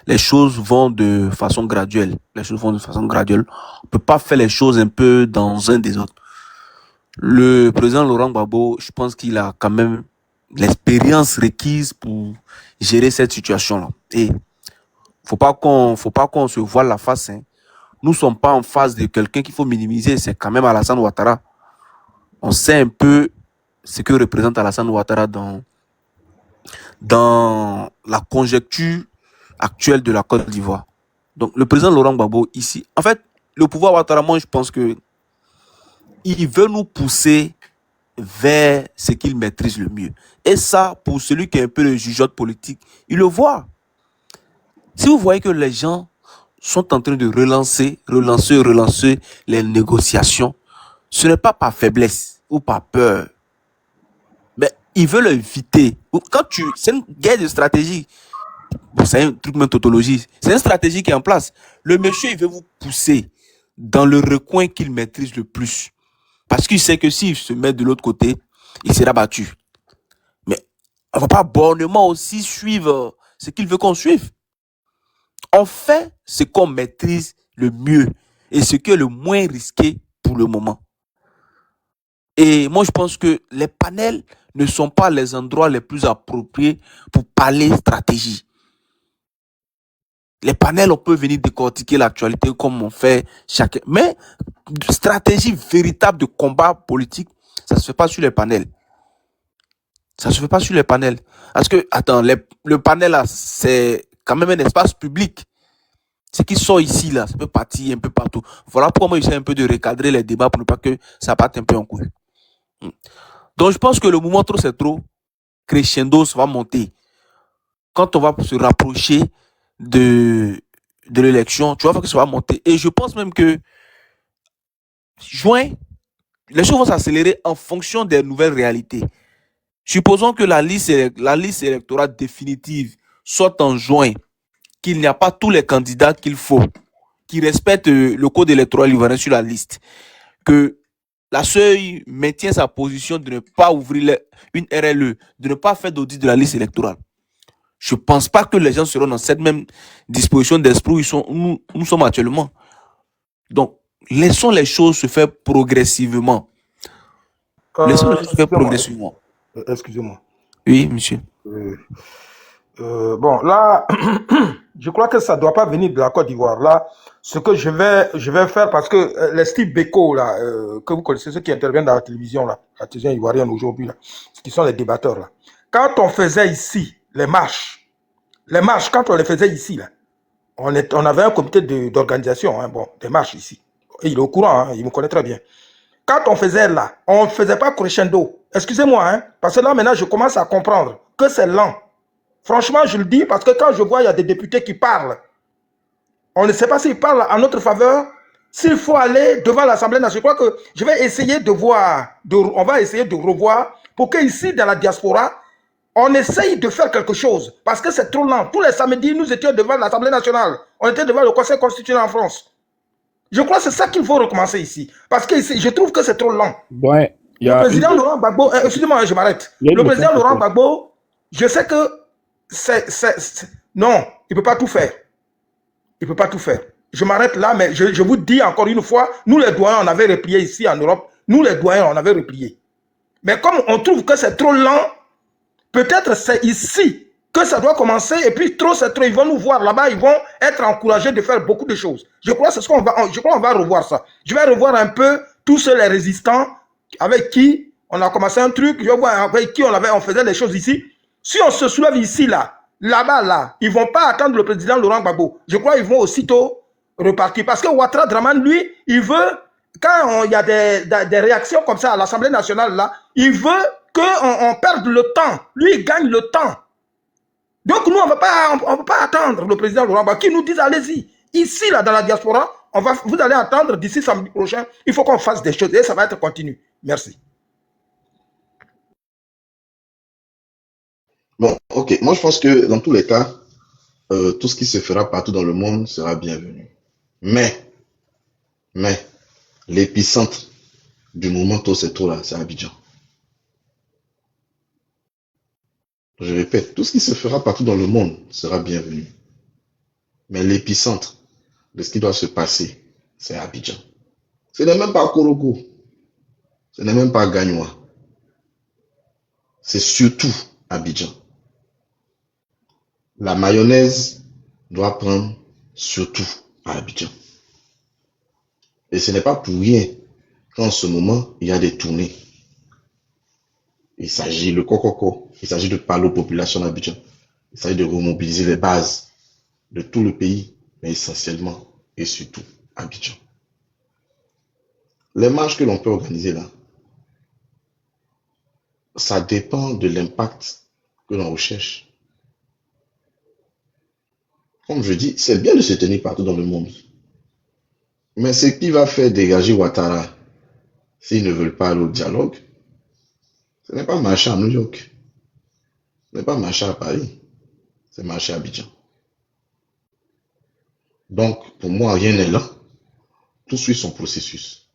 Les choses vont de façon graduelle. On ne peut pas faire les choses un peu dans un des autres. Le président Laurent Gbagbo, je pense qu'il a quand même l'expérience requise pour gérer cette situation-là. Et faut pas qu'on se voile la face, hein. Nous sommes pas en face de quelqu'un qu'il faut minimiser. C'est quand même Alassane Ouattara. On sait un peu ce que représente Alassane Ouattara dans la conjecture actuelle de la Côte d'Ivoire. Donc, le président Laurent Gbagbo, ici, en fait, le pouvoir Ouattara, moi, je pense que il veut nous pousser vers ce qu'il maîtrise le mieux. Et ça, pour celui qui est un peu le jugeote politique, il le voit. Si vous voyez que les gens sont en train de relancer les négociations, ce n'est pas par faiblesse ou par peur. Mais ils veulent éviter. C'est une guerre de stratégie. Bon, c'est un truc même tautologie. C'est une stratégie qui est en place. Le monsieur, il veut vous pousser dans le recoin qu'il maîtrise le plus. Parce qu'il sait que s'il se met de l'autre côté, il sera battu. Mais on ne va pas bornement aussi suivre ce qu'il veut qu'on suive. On fait ce qu'on maîtrise le mieux et ce qui est le moins risqué pour le moment. Et moi, je pense que les panels ne sont pas les endroits les plus appropriés pour parler stratégie. Les panels, on peut venir décortiquer l'actualité comme on fait chacun. Mais stratégie véritable de combat politique, ça ne se fait pas sur les panels. Parce que, attends, le panel, là, c'est quand même un espace public. Ce qui sort ici, là, ça peut partir un peu partout. Voilà pourquoi moi, j'essaie un peu de recadrer les débats pour ne pas que ça parte un peu en couille. Donc, je pense que le mouvement trop c'est trop, crescendo, ça va monter. Quand on va se rapprocher de l'élection, tu vas voir que ça va monter. Et je pense même que juin, les choses vont s'accélérer en fonction des nouvelles réalités. Supposons que la liste électorale définitive soit en juin, qu'il n'y a pas tous les candidats qu'il faut, qui respectent le code électoral ivoirien sur la liste, que la CEI maintient sa position de ne pas ouvrir une RLE, de ne pas faire d'audit de la liste électorale. Je ne pense pas que les gens seront dans cette même disposition d'esprit où nous sommes actuellement. Donc, laissons les choses se faire progressivement. Laissons les choses se faire progressivement. Excusez-moi. Oui, monsieur. Bon, là, je crois que ça ne doit pas venir de la Côte d'Ivoire. Là, ce que je vais faire, parce que les Steve Beko, là, que vous connaissez, ceux qui interviennent dans la télévision, là, la télévision ivoirienne aujourd'hui, là, qui sont les débatteurs, là. Quand on faisait ici les marches, quand on les faisait ici, là, on avait un comité d'organisation, hein, bon, des marches ici. Et il est au courant, hein, il me connaît très bien. Quand on faisait là, on ne faisait pas crescendo. Excusez-moi, hein, parce que là, maintenant, je commence à comprendre que c'est lent. Franchement, je le dis parce que quand je vois, il y a des députés qui parlent. On ne sait pas s'ils parlent en notre faveur. S'il faut aller devant l'Assemblée nationale, je crois que je vais essayer de voir, on va essayer de revoir pour qu'ici, dans la diaspora, on essaye de faire quelque chose. Parce que c'est trop lent. Tous les samedis, nous étions devant l'Assemblée nationale. On était devant le Conseil constitutionnel en France. Je crois que c'est ça qu'il faut recommencer ici. Parce que ici, je trouve que c'est trop lent. Ouais, le président Laurent Gbagbo, excusez-moi, je m'arrête. Le président Laurent Gbagbo, je sais que non, il ne peut pas tout faire. Il ne peut pas tout faire. Je m'arrête là, mais je vous dis encore une fois, nous les doyens, on avait replié ici en Europe. Nous les doyens, on avait replié. Mais comme on trouve que c'est trop lent, peut-être c'est ici que ça doit commencer. Et puis trop, c'est trop. Ils vont nous voir là-bas, ils vont être encouragés de faire beaucoup de choses. Je crois que c'est ce qu'on va, on va revoir ça. Je vais revoir un peu tous les résistants avec qui on a commencé un truc. Je vais voir avec qui on faisait les choses ici. Si on se soulève ici, là-bas, là, ils ne vont pas attendre le président Laurent Gbagbo. Je crois qu'ils vont aussitôt repartir. Parce que Ouattara Draman, lui, il veut, quand il y a des réactions comme ça à l'Assemblée nationale, là, il veut qu'on perde le temps. Lui, il gagne le temps. Donc, nous, on ne va pas attendre le président Laurent Gbagbo qui nous dise, allez-y. Ici, là, dans la diaspora, vous allez attendre d'ici samedi prochain. Il faut qu'on fasse des choses et ça va être continu. Merci. Bon, ok. Moi, je pense que dans tous les cas, tout ce qui se fera partout dans le monde sera bienvenu. Mais, l'épicentre du mouvement Tout c'est trop là, c'est Abidjan. Je répète, tout ce qui se fera partout dans le monde sera bienvenu. Mais l'épicentre de ce qui doit se passer, c'est Abidjan. Ce n'est même pas Koroko. Ce n'est même pas Gagnoa. C'est surtout Abidjan. La mayonnaise doit prendre surtout à Abidjan. Et ce n'est pas pour rien qu'en ce moment, il y a des tournées. Il s'agit de Kokoko, il s'agit de parler aux populations d'Abidjan. Il s'agit de remobiliser les bases de tout le pays, mais essentiellement et surtout Abidjan. Les marches que l'on peut organiser là, ça dépend de l'impact que l'on recherche. Comme je dis, c'est bien de se tenir partout dans le monde. Mais ce qui va faire dégager Ouattara, s'ils ne veulent pas aller au dialogue, ce n'est pas marcher à New York. Ce n'est pas marcher à Paris. C'est marcher à Abidjan. Donc, pour moi, rien n'est là. Tout suit son processus.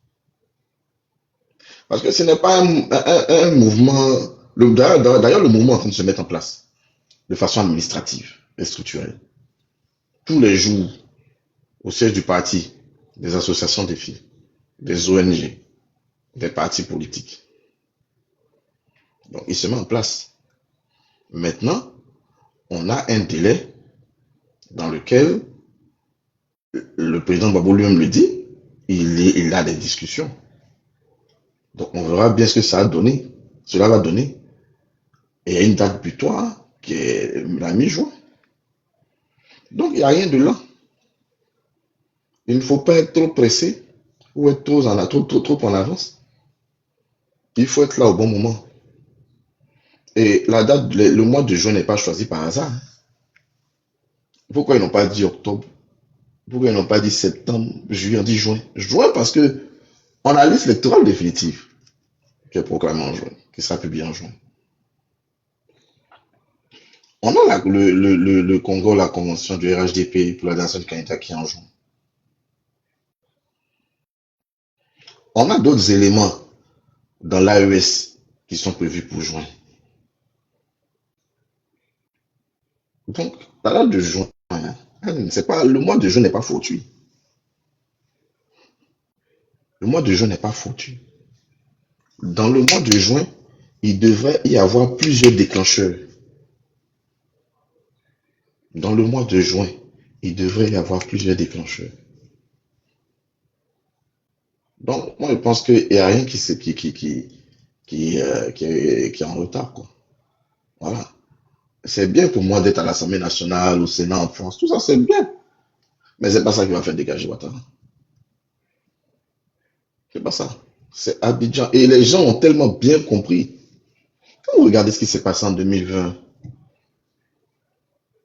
Parce que ce n'est pas un mouvement... D'ailleurs, le mouvement est en train de se mettre en place de façon administrative et structurelle. Tous les jours, au siège du parti, des associations des filles, des ONG, des partis politiques. Donc, il se met en place. Maintenant, on a un délai dans lequel le président Gbagbo lui-même le dit, il a des discussions. Donc, on verra bien ce que ça a donné. Cela va donner. Et il y a une date butoir qui est la mi-juin. Donc, il n'y a rien de là. Il ne faut pas être trop pressé ou être trop en avance. Il faut être là au bon moment. Et la date, le mois de juin n'est pas choisi par hasard. Pourquoi ils n'ont pas dit octobre? Pourquoi ils n'ont pas dit septembre, juillet, on dit juin? Juin parce que on a la liste électorale définitive qui est proclamée en juin, qui sera publiée en juin. On a le Congo, la convention du RHDP pour la nation de Canada qui est en juin. On a d'autres éléments dans l'AES qui sont prévus pour juin. Donc, la date de juin, c'est pas, le mois de juin n'est pas fortuit. Le mois de juin n'est pas fortuit. Dans le mois de juin, il devrait y avoir plusieurs déclencheurs. Dans le mois de juin, il devrait y avoir plusieurs déclencheurs. Donc, moi, je pense qu'il n'y a rien qui est en retard, quoi. Voilà. C'est bien pour moi d'être à l'Assemblée nationale, au Sénat en France. Tout ça, c'est bien. Mais c'est pas ça qui va faire dégager Ouattara. C'est pas ça. C'est Abidjan. Et les gens ont tellement bien compris. Quand vous regardez ce qui s'est passé en 2020,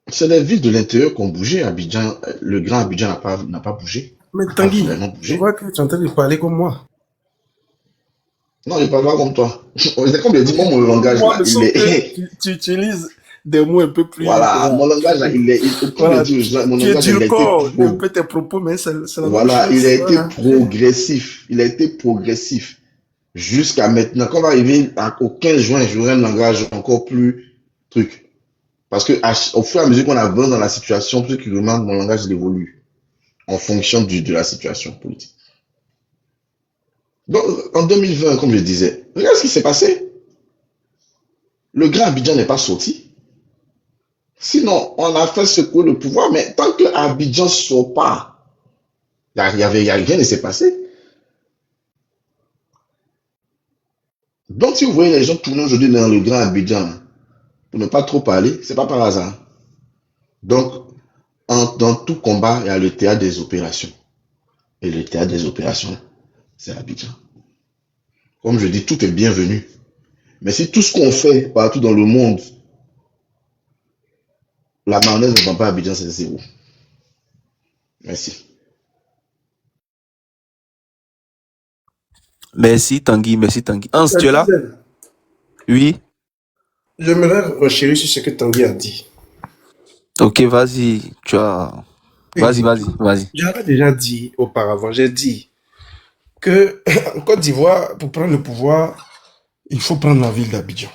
c'est les villes de l'intérieur qui ont bougé. Abidjan, le grand Abidjan n'a pas bougé. Mais N'a pas Tanguy, vraiment je bougé. vois que tu es en train de parler comme moi. Non, je parle pas comme toi. C'est comme je dis, moi, mon langage, Moi, là, le il son que est. tu utilises des mots un peu plus. Voilà, mon langage, là, comme je Voilà, dis aux gens, mon tu langage, il a été édulcores un pro. peu tes propos, mais c'est la même Voilà, il chose. a été Voilà. progressif. Il a été progressif. Jusqu'à maintenant, quand on va arriver au 15 juin, j'aurai un langage encore plus truc. Parce que au fur et à mesure qu'on avance dans la situation, plus qu'il demande, mon langage il évolue en fonction de la situation politique. Donc, en 2020, comme je disais, regarde ce qui s'est passé. Le grand Abidjan n'est pas sorti. Sinon, on a fait secouer le pouvoir, mais tant que Abidjan ne sort pas, il y a rien ne s'est passé. Donc, si vous voyez les gens tourner aujourd'hui dans le grand Abidjan, pour ne pas trop parler, c'est pas par hasard. Donc, dans tout combat, il y a le théâtre des opérations. Et le théâtre des opérations, c'est Abidjan. Comme je dis, tout est bienvenu. Mais si tout ce qu'on fait partout dans le monde, la mayonnaise ne va pas à Abidjan, c'est zéro. Merci. Merci Tanguy, merci Tanguy. Hans, tu es là? Oui. J'aimerais renchérir sur ce que Tanguy a dit. Ok, vas-y. Vas-y. J'avais déjà dit auparavant, j'ai dit que en Côte d'Ivoire, pour prendre le pouvoir, il faut prendre la ville d'Abidjan.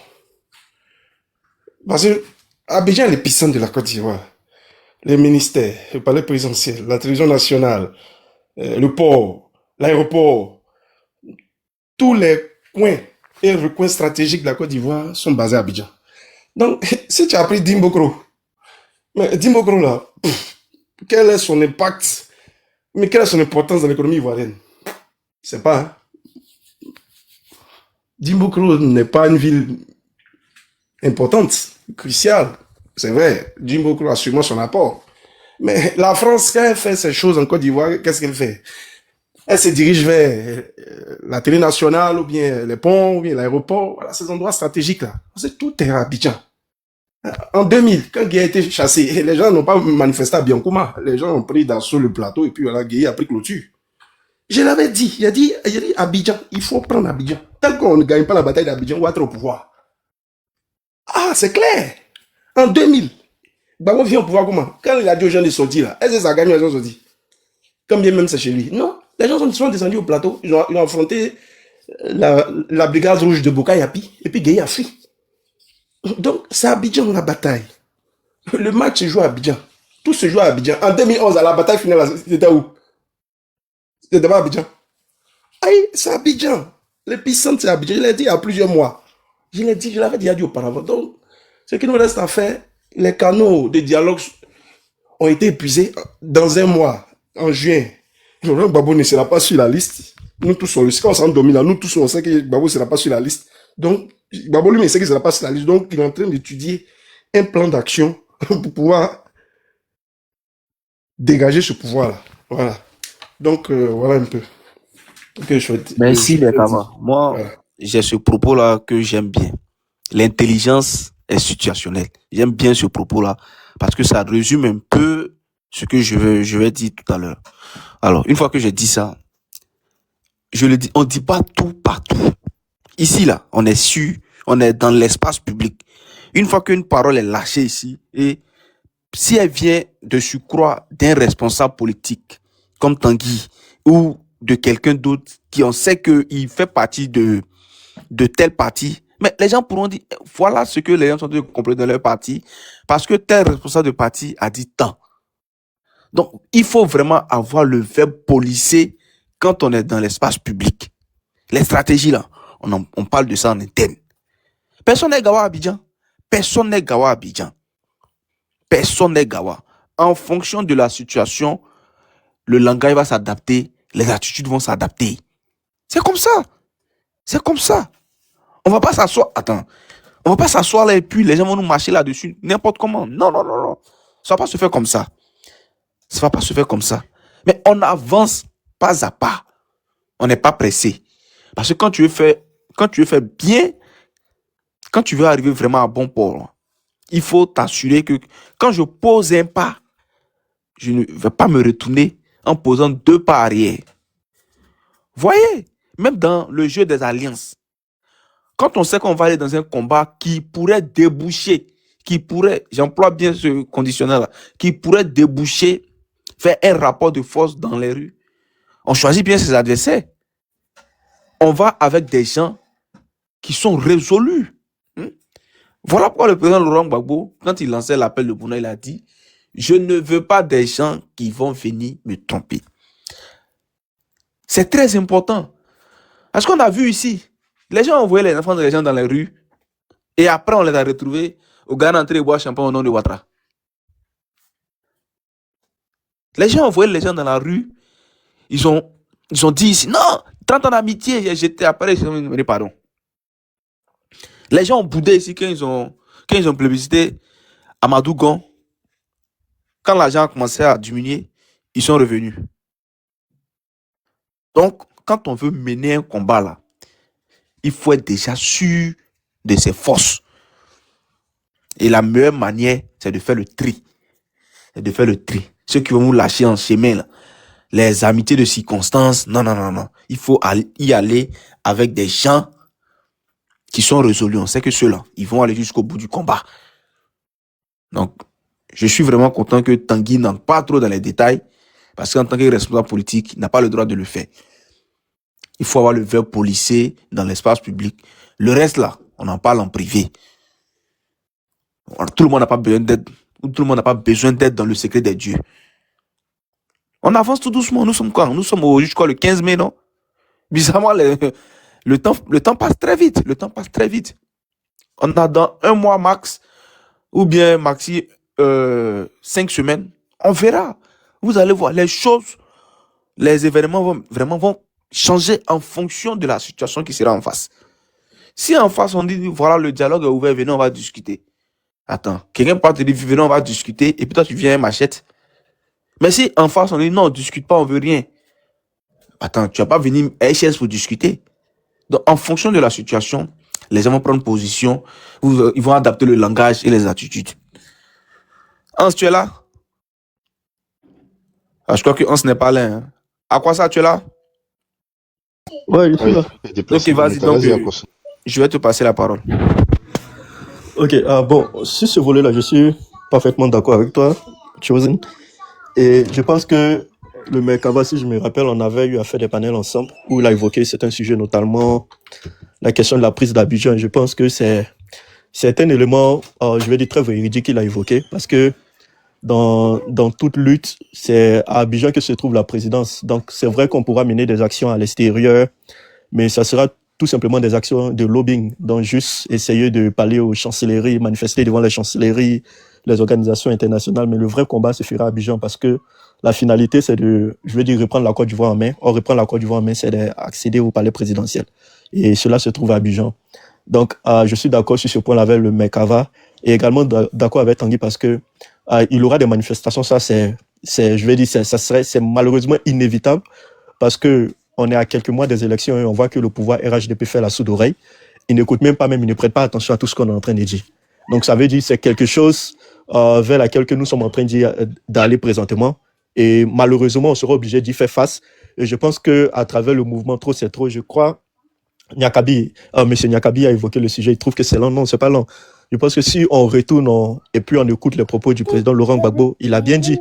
Parce que Abidjan est l'épicentre de la Côte d'Ivoire. Les ministères, le palais présidentiel, la télévision nationale, le port, l'aéroport, tous les coins et recoins stratégiques de la Côte d'Ivoire sont basés à Abidjan. Donc, si tu as pris Dimbokro, mais Dimbokro là, quel est son impact, mais quelle est son importance dans l'économie ivoirienne? Je sais pas. Hein? Dimbokro n'est pas une ville importante, cruciale. C'est vrai, Dimbokro a sûrement son apport. Mais la France, quand elle fait ces choses en Côte d'Ivoire, qu'est-ce qu'elle fait? Elle se dirige vers la télé nationale, ou bien les ponts, ou bien l'aéroport, voilà, ces endroits stratégiques-là. C'est tout est à Abidjan. En 2000, quand Gueye a été chassé, les gens n'ont pas manifesté à Biancouma. Les gens ont pris d'assaut le plateau, et puis voilà, Gueye a pris clôture. Je l'avais dit, j'ai dit Abidjan, il faut prendre Abidjan. Tant qu'on ne gagne pas la bataille d'Abidjan, on va être au pouvoir. Ah, c'est clair. En 2000, Gbagbo vient au pouvoir comment? Quand il a dit aux gens de sortir là, est-ce que ça a gagné, les gens sortis? Comme bien même c'est chez lui. Non, les gens sont descendus au plateau, ils ont affronté la brigade rouge de Bokayapi, et puis Gueye a fui. Donc, c'est Abidjan la bataille. Le match se joue à Abidjan. Tout se joue à Abidjan. En 2011, à la bataille finale, c'était où? C'était pas Abidjan. Aïe, c'est Abidjan. L'épicentre, c'est Abidjan. Je l'ai dit il y a plusieurs mois. Je l'avais déjà dit auparavant. Donc, ce qui nous reste à faire, les canaux de dialogue ont été épuisés dans un mois, en juin. Laurent Gbagbo ne sera pas sur la liste. Nous tous, quand on s'en domine là, nous tous, on sait que Gbagbo ne sera pas sur la liste. Donc, Gbagbo lui, il sait qu'il ne sera pas sur la liste. Donc, il est en train d'étudier un plan d'action pour pouvoir dégager ce pouvoir-là. Voilà. Donc, voilà un peu. Merci, Bekama. Moi, voilà. j'ai ce propos-là que j'aime bien. L'intelligence est situationnelle. J'aime bien ce propos-là parce que ça résume un peu ce que je vais dire tout à l'heure. Alors, une fois que j'ai dit ça, je le dis, on dit pas tout partout. Ici, là, on est sûr, on est dans l'espace public. Une fois qu'une parole est lâchée ici, et si elle vient de surcroît d'un responsable politique, comme Tanguy, ou de quelqu'un d'autre qui on sait qu'il fait partie de de tel parti. Mais les gens pourront dire, voilà ce que les gens sont en train de compléter dans leur parti, parce que tel responsable de parti a dit tant. Donc, il faut vraiment avoir le verbe polisser quand on est dans l'espace public. Les stratégies, là, on parle de ça en interne. Personne n'est gawa à Abidjan. Personne n'est gawa à Abidjan. Personne n'est gawa. En fonction de la situation, le langage va s'adapter, les attitudes vont s'adapter. C'est comme ça. C'est comme ça. On va pas s'asseoir. Attends. On va pas s'asseoir là et puis les gens vont nous marcher là-dessus n'importe comment. Non, non, non, non. Ça va pas se faire comme ça. Ça va pas se faire comme ça. Mais on avance pas à pas. On n'est pas pressé. Parce que quand tu veux faire bien, quand tu veux arriver vraiment à bon port, il faut t'assurer que quand je pose un pas, je ne vais pas me retourner en posant 2 pas arrière. Voyez, même dans le jeu des alliances, quand on sait qu'on va aller dans un combat qui pourrait déboucher, j'emploie bien ce conditionnel-là, qui pourrait déboucher, faire un rapport de force dans les rues, on choisit bien ses adversaires. On va avec des gens qui sont résolus. Voilà pourquoi le président Laurent Gbagbo, quand il lançait l'appel de Bouna, il a dit « Je ne veux pas des gens qui vont venir me tromper. » C'est très important. Parce qu'on a vu ici, les gens ont envoyé les enfants des gens dans les rues et après on les a retrouvés au Ghana d'entrée et boire champagne au nom de Ouattara. Les gens ont envoyé les gens dans la rue, ils ont dit ici, non, 30 ans d'amitié, j'étais après, ils ont dit pardon. Les gens ont boudé ici quand ils ont plébiscité Amadou Gon. Quand l'argent a commencé à diminuer, ils sont revenus. Donc, quand on veut mener un combat là, il faut être déjà sûr de ses forces. Et la meilleure manière, c'est de faire le tri. C'est de faire le tri. Ceux qui vont nous lâcher en chemin là, les amitiés de circonstance, non, non, non, non. Il faut y aller avec des gens qui sont résolus. On sait que ceux-là, ils vont aller jusqu'au bout du combat. Donc, je suis vraiment content que Tanguy n'entre pas trop dans les détails, parce qu'en tant que responsable politique, il n'a pas le droit de le faire. Il faut avoir le verbe polisser dans l'espace public. Le reste là, on en parle en privé. Tout le monde n'a pas besoin d'aide, tout le monde n'a pas besoin d'être dans le secret des dieux. On avance tout doucement. Nous sommes quoi? Nous sommes jusqu'à le 15 mai, non? Bizarrement, le temps passe très vite. Le temps passe très vite. On a dans 1 mois max, ou bien maxi 5 semaines. On verra. Vous allez voir, les choses, les événements vont changer en fonction de la situation qui sera en face. Si en face, on dit, voilà, le dialogue est ouvert, venez, on va discuter. Attends, quelqu'un peut te dire, venez, on va discuter, et puis toi, tu viens machette. Mais si en face, on dit, non, on ne discute pas, on veut rien. Attends, tu vas pas venir à HS pour discuter. Donc, en fonction de la situation, les gens vont prendre position, ils vont adapter le langage et les attitudes. Hans, tu es là? Ah, je crois que Hans n'est pas là. Hein. À quoi ça, tu es là? Ouais, je suis là. Ok, vas-y, donc, je vais te passer la parole. Ok, bon, sur ce volet-là, je suis parfaitement d'accord avec toi, Chosen. Et je pense que le Merkava, si je me rappelle, on avait eu à faire des panels ensemble où il a évoqué certains sujets, notamment la question de la prise d'Abidjan. Je pense que c'est un élément, je vais dire très véridique qu'il a évoqué, parce que dans toute lutte, c'est à Abidjan que se trouve la présidence. Donc, c'est vrai qu'on pourra mener des actions à l'extérieur, mais ça sera tout simplement des actions de lobbying, donc juste essayer de parler aux chancelleries, manifester devant les chancelleries, les organisations internationales, mais le vrai combat se fera à Abidjan parce que la finalité, c'est de, je veux dire, reprendre la Côte d'Ivoire en main. Or, reprendre la Côte d'Ivoire en main, c'est d'accéder au palais présidentiel. Et cela se trouve à Abidjan. Donc, je suis d'accord sur ce point-là avec le Merkava et également d'accord avec Tanguy parce que il y aura des manifestations. Ça, je vais dire, c'est malheureusement inévitable parce que on est à quelques mois des élections et on voit que le pouvoir RHDP fait la sourde oreille. Il n'écoute même pas, il ne prête pas attention à tout ce qu'on est en train de dire. Donc, ça veut dire que c'est quelque chose vers laquelle nous sommes en train d'aller présentement. Et malheureusement, on sera obligé d'y faire face. Et je pense qu'à travers le mouvement Trop c'est trop, je crois, Monsieur Nyakabi a évoqué le sujet. Il trouve que c'est lent. Non, c'est pas lent. Je pense que si on retourne et puis on écoute les propos du président Laurent Gbagbo, il a bien dit.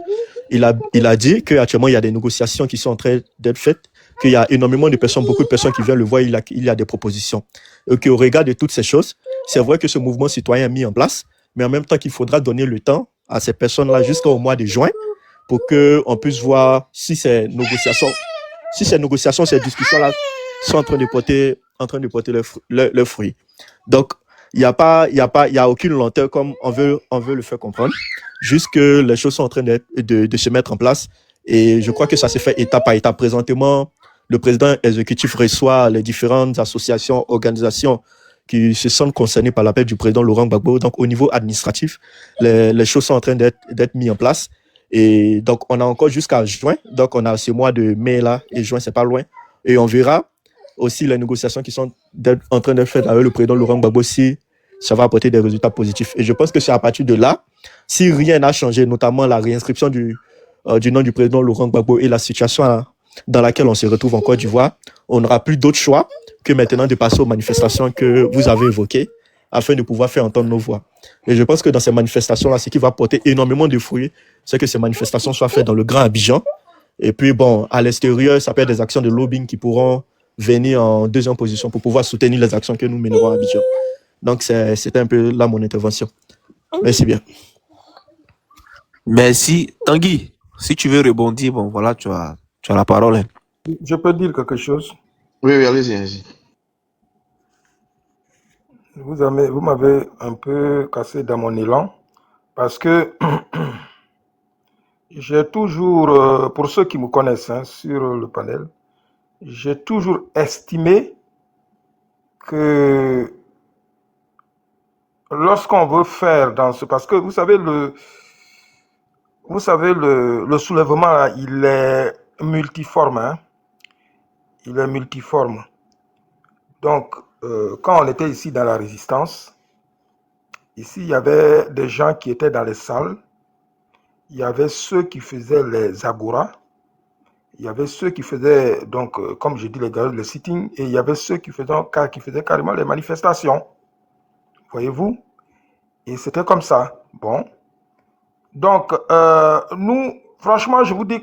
Il a dit qu'actuellement, il y a des négociations qui sont en train d'être faites qu'il y a énormément de personnes, beaucoup de personnes qui viennent le voir, il y a des propositions. Et qu'au regard de toutes ces choses, c'est vrai que ce mouvement citoyen est mis en place, mais en même temps qu'il faudra donner le temps à ces personnes-là jusqu'au mois de juin pour qu'on puisse voir si ces négociations, ces discussions-là sont en train de porter leurs fruits. Donc, il n'y a aucune lenteur comme on veut le faire comprendre. Juste que les choses sont en train de se mettre en place. Et je crois que ça s'est fait étape par étape. Présentement, le président exécutif reçoit les différentes associations, organisations qui se sentent concernées par l'appel du président Laurent Gbagbo. Donc, au niveau administratif, les choses sont en train d'être mises en place. Et donc, on a encore jusqu'à juin. Donc, on a ce mois de mai là, et juin, c'est pas loin. Et on verra aussi les négociations qui sont en train d'être faites avec le président Laurent Gbagbo si ça va apporter des résultats positifs. Et je pense que c'est à partir de là, si rien n'a changé, notamment la réinscription du nom du président Laurent Gbagbo et la situation dans laquelle on se retrouve en Côte d'Ivoire, on n'aura plus d'autre choix que maintenant de passer aux manifestations que vous avez évoquées afin de pouvoir faire entendre nos voix. Et je pense que dans ces manifestations-là, ce qui va porter énormément de fruits, c'est que ces manifestations soient faites dans le Grand Abidjan. Et puis, bon, à l'extérieur, ça peut être des actions de lobbying qui pourront venir en deuxième position pour pouvoir soutenir les actions que nous mènerons à Abidjan. Donc, c'était un peu là mon intervention. Merci bien. Merci. Tanguy, si tu veux rebondir, bon, voilà, tu as la parole. Hein. Je peux dire quelque chose? Oui, allez-y. Vous m'avez un peu cassé dans mon élan parce que j'ai toujours, pour ceux qui me connaissent sur le panel, j'ai toujours estimé que lorsqu'on veut faire parce que vous savez le soulèvement là, il est multiforme, il est multiforme. Donc quand on était ici dans la résistance, ici il y avait des gens qui étaient dans les salles, il y avait ceux qui faisaient les agoras, il y avait ceux qui faisaient donc comme je dis les sitting, et il y avait ceux qui faisaient carrément les manifestations. Voyez-vous? Et c'était comme ça. Bon. Donc, nous, franchement, je vous dis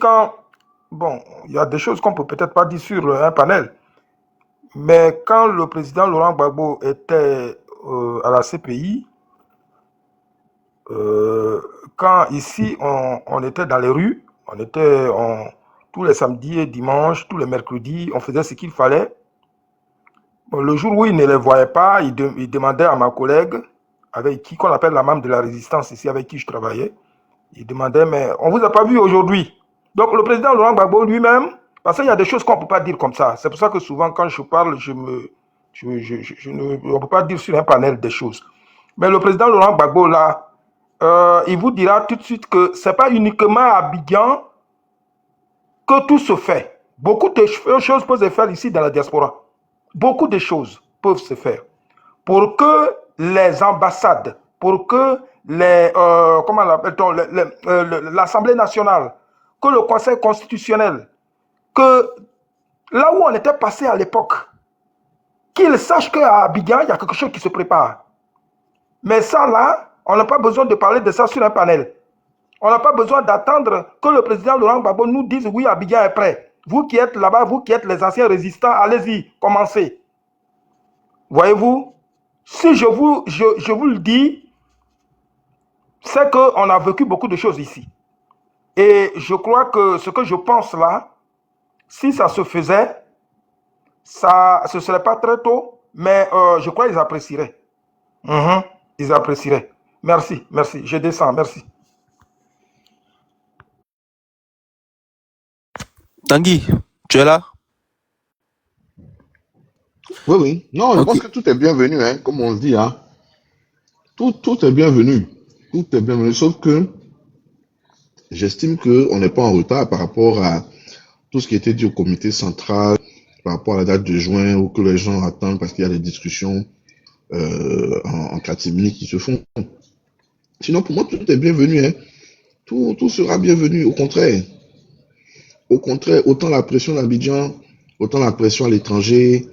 bon, il y a des choses qu'on peut peut-être pas dire sur un panel. Mais quand le président Laurent Gbagbo était à la CPI, quand ici, on était dans les rues, on était tous les samedis et dimanches, tous les mercredis, on faisait ce qu'il fallait. Bon, le jour où il ne les voyait pas, il demandait à ma collègue, avec qui qu'on appelle la membre de la résistance ici, avec qui je travaillais, il demandait, mais on ne vous a pas vu aujourd'hui. Donc le président Laurent Gbagbo lui-même, parce qu'il y a des choses qu'on ne peut pas dire comme ça. C'est pour ça que souvent quand je parle, on ne peut pas dire sur un panel des choses. Mais le président Laurent Gbagbo, là, il vous dira tout de suite que ce n'est pas uniquement à Abidjan que tout se fait. Beaucoup de choses peuvent se faire ici dans la diaspora. Beaucoup de choses peuvent se faire pour que les ambassades, pour que l'Assemblée nationale, que le Conseil constitutionnel, que là où on était passé à l'époque, qu'ils sachent qu'à Abidjan, il y a quelque chose qui se prépare. Mais ça, là, on n'a pas besoin de parler de ça sur un panel. On n'a pas besoin d'attendre que le président Laurent Gbagbo nous dise oui, Abidjan est prêt. Vous qui êtes là-bas, vous qui êtes les anciens résistants, allez-y, commencez. Voyez-vous, si je vous le dis, c'est qu'on a vécu beaucoup de choses ici. Et je crois que ce que je pense là, si ça se faisait, ce ne serait pas très tôt, mais je crois qu'ils apprécieraient. Ils apprécieraient. Merci. Je descends, merci. Tanguy, tu es là? Oui. Non, je pense que tout est bienvenu, comme on le dit. Tout est bienvenu. Tout est bienvenu, sauf que j'estime qu'on n'est pas en retard par rapport à tout ce qui était dit au comité central, par rapport à la date de juin, ou que les gens attendent parce qu'il y a des discussions en catimini qui se font. Sinon, pour moi, tout est bienvenu. Tout sera bienvenu, au contraire. Au contraire, autant la pression d'Abidjan, autant la pression à l'étranger,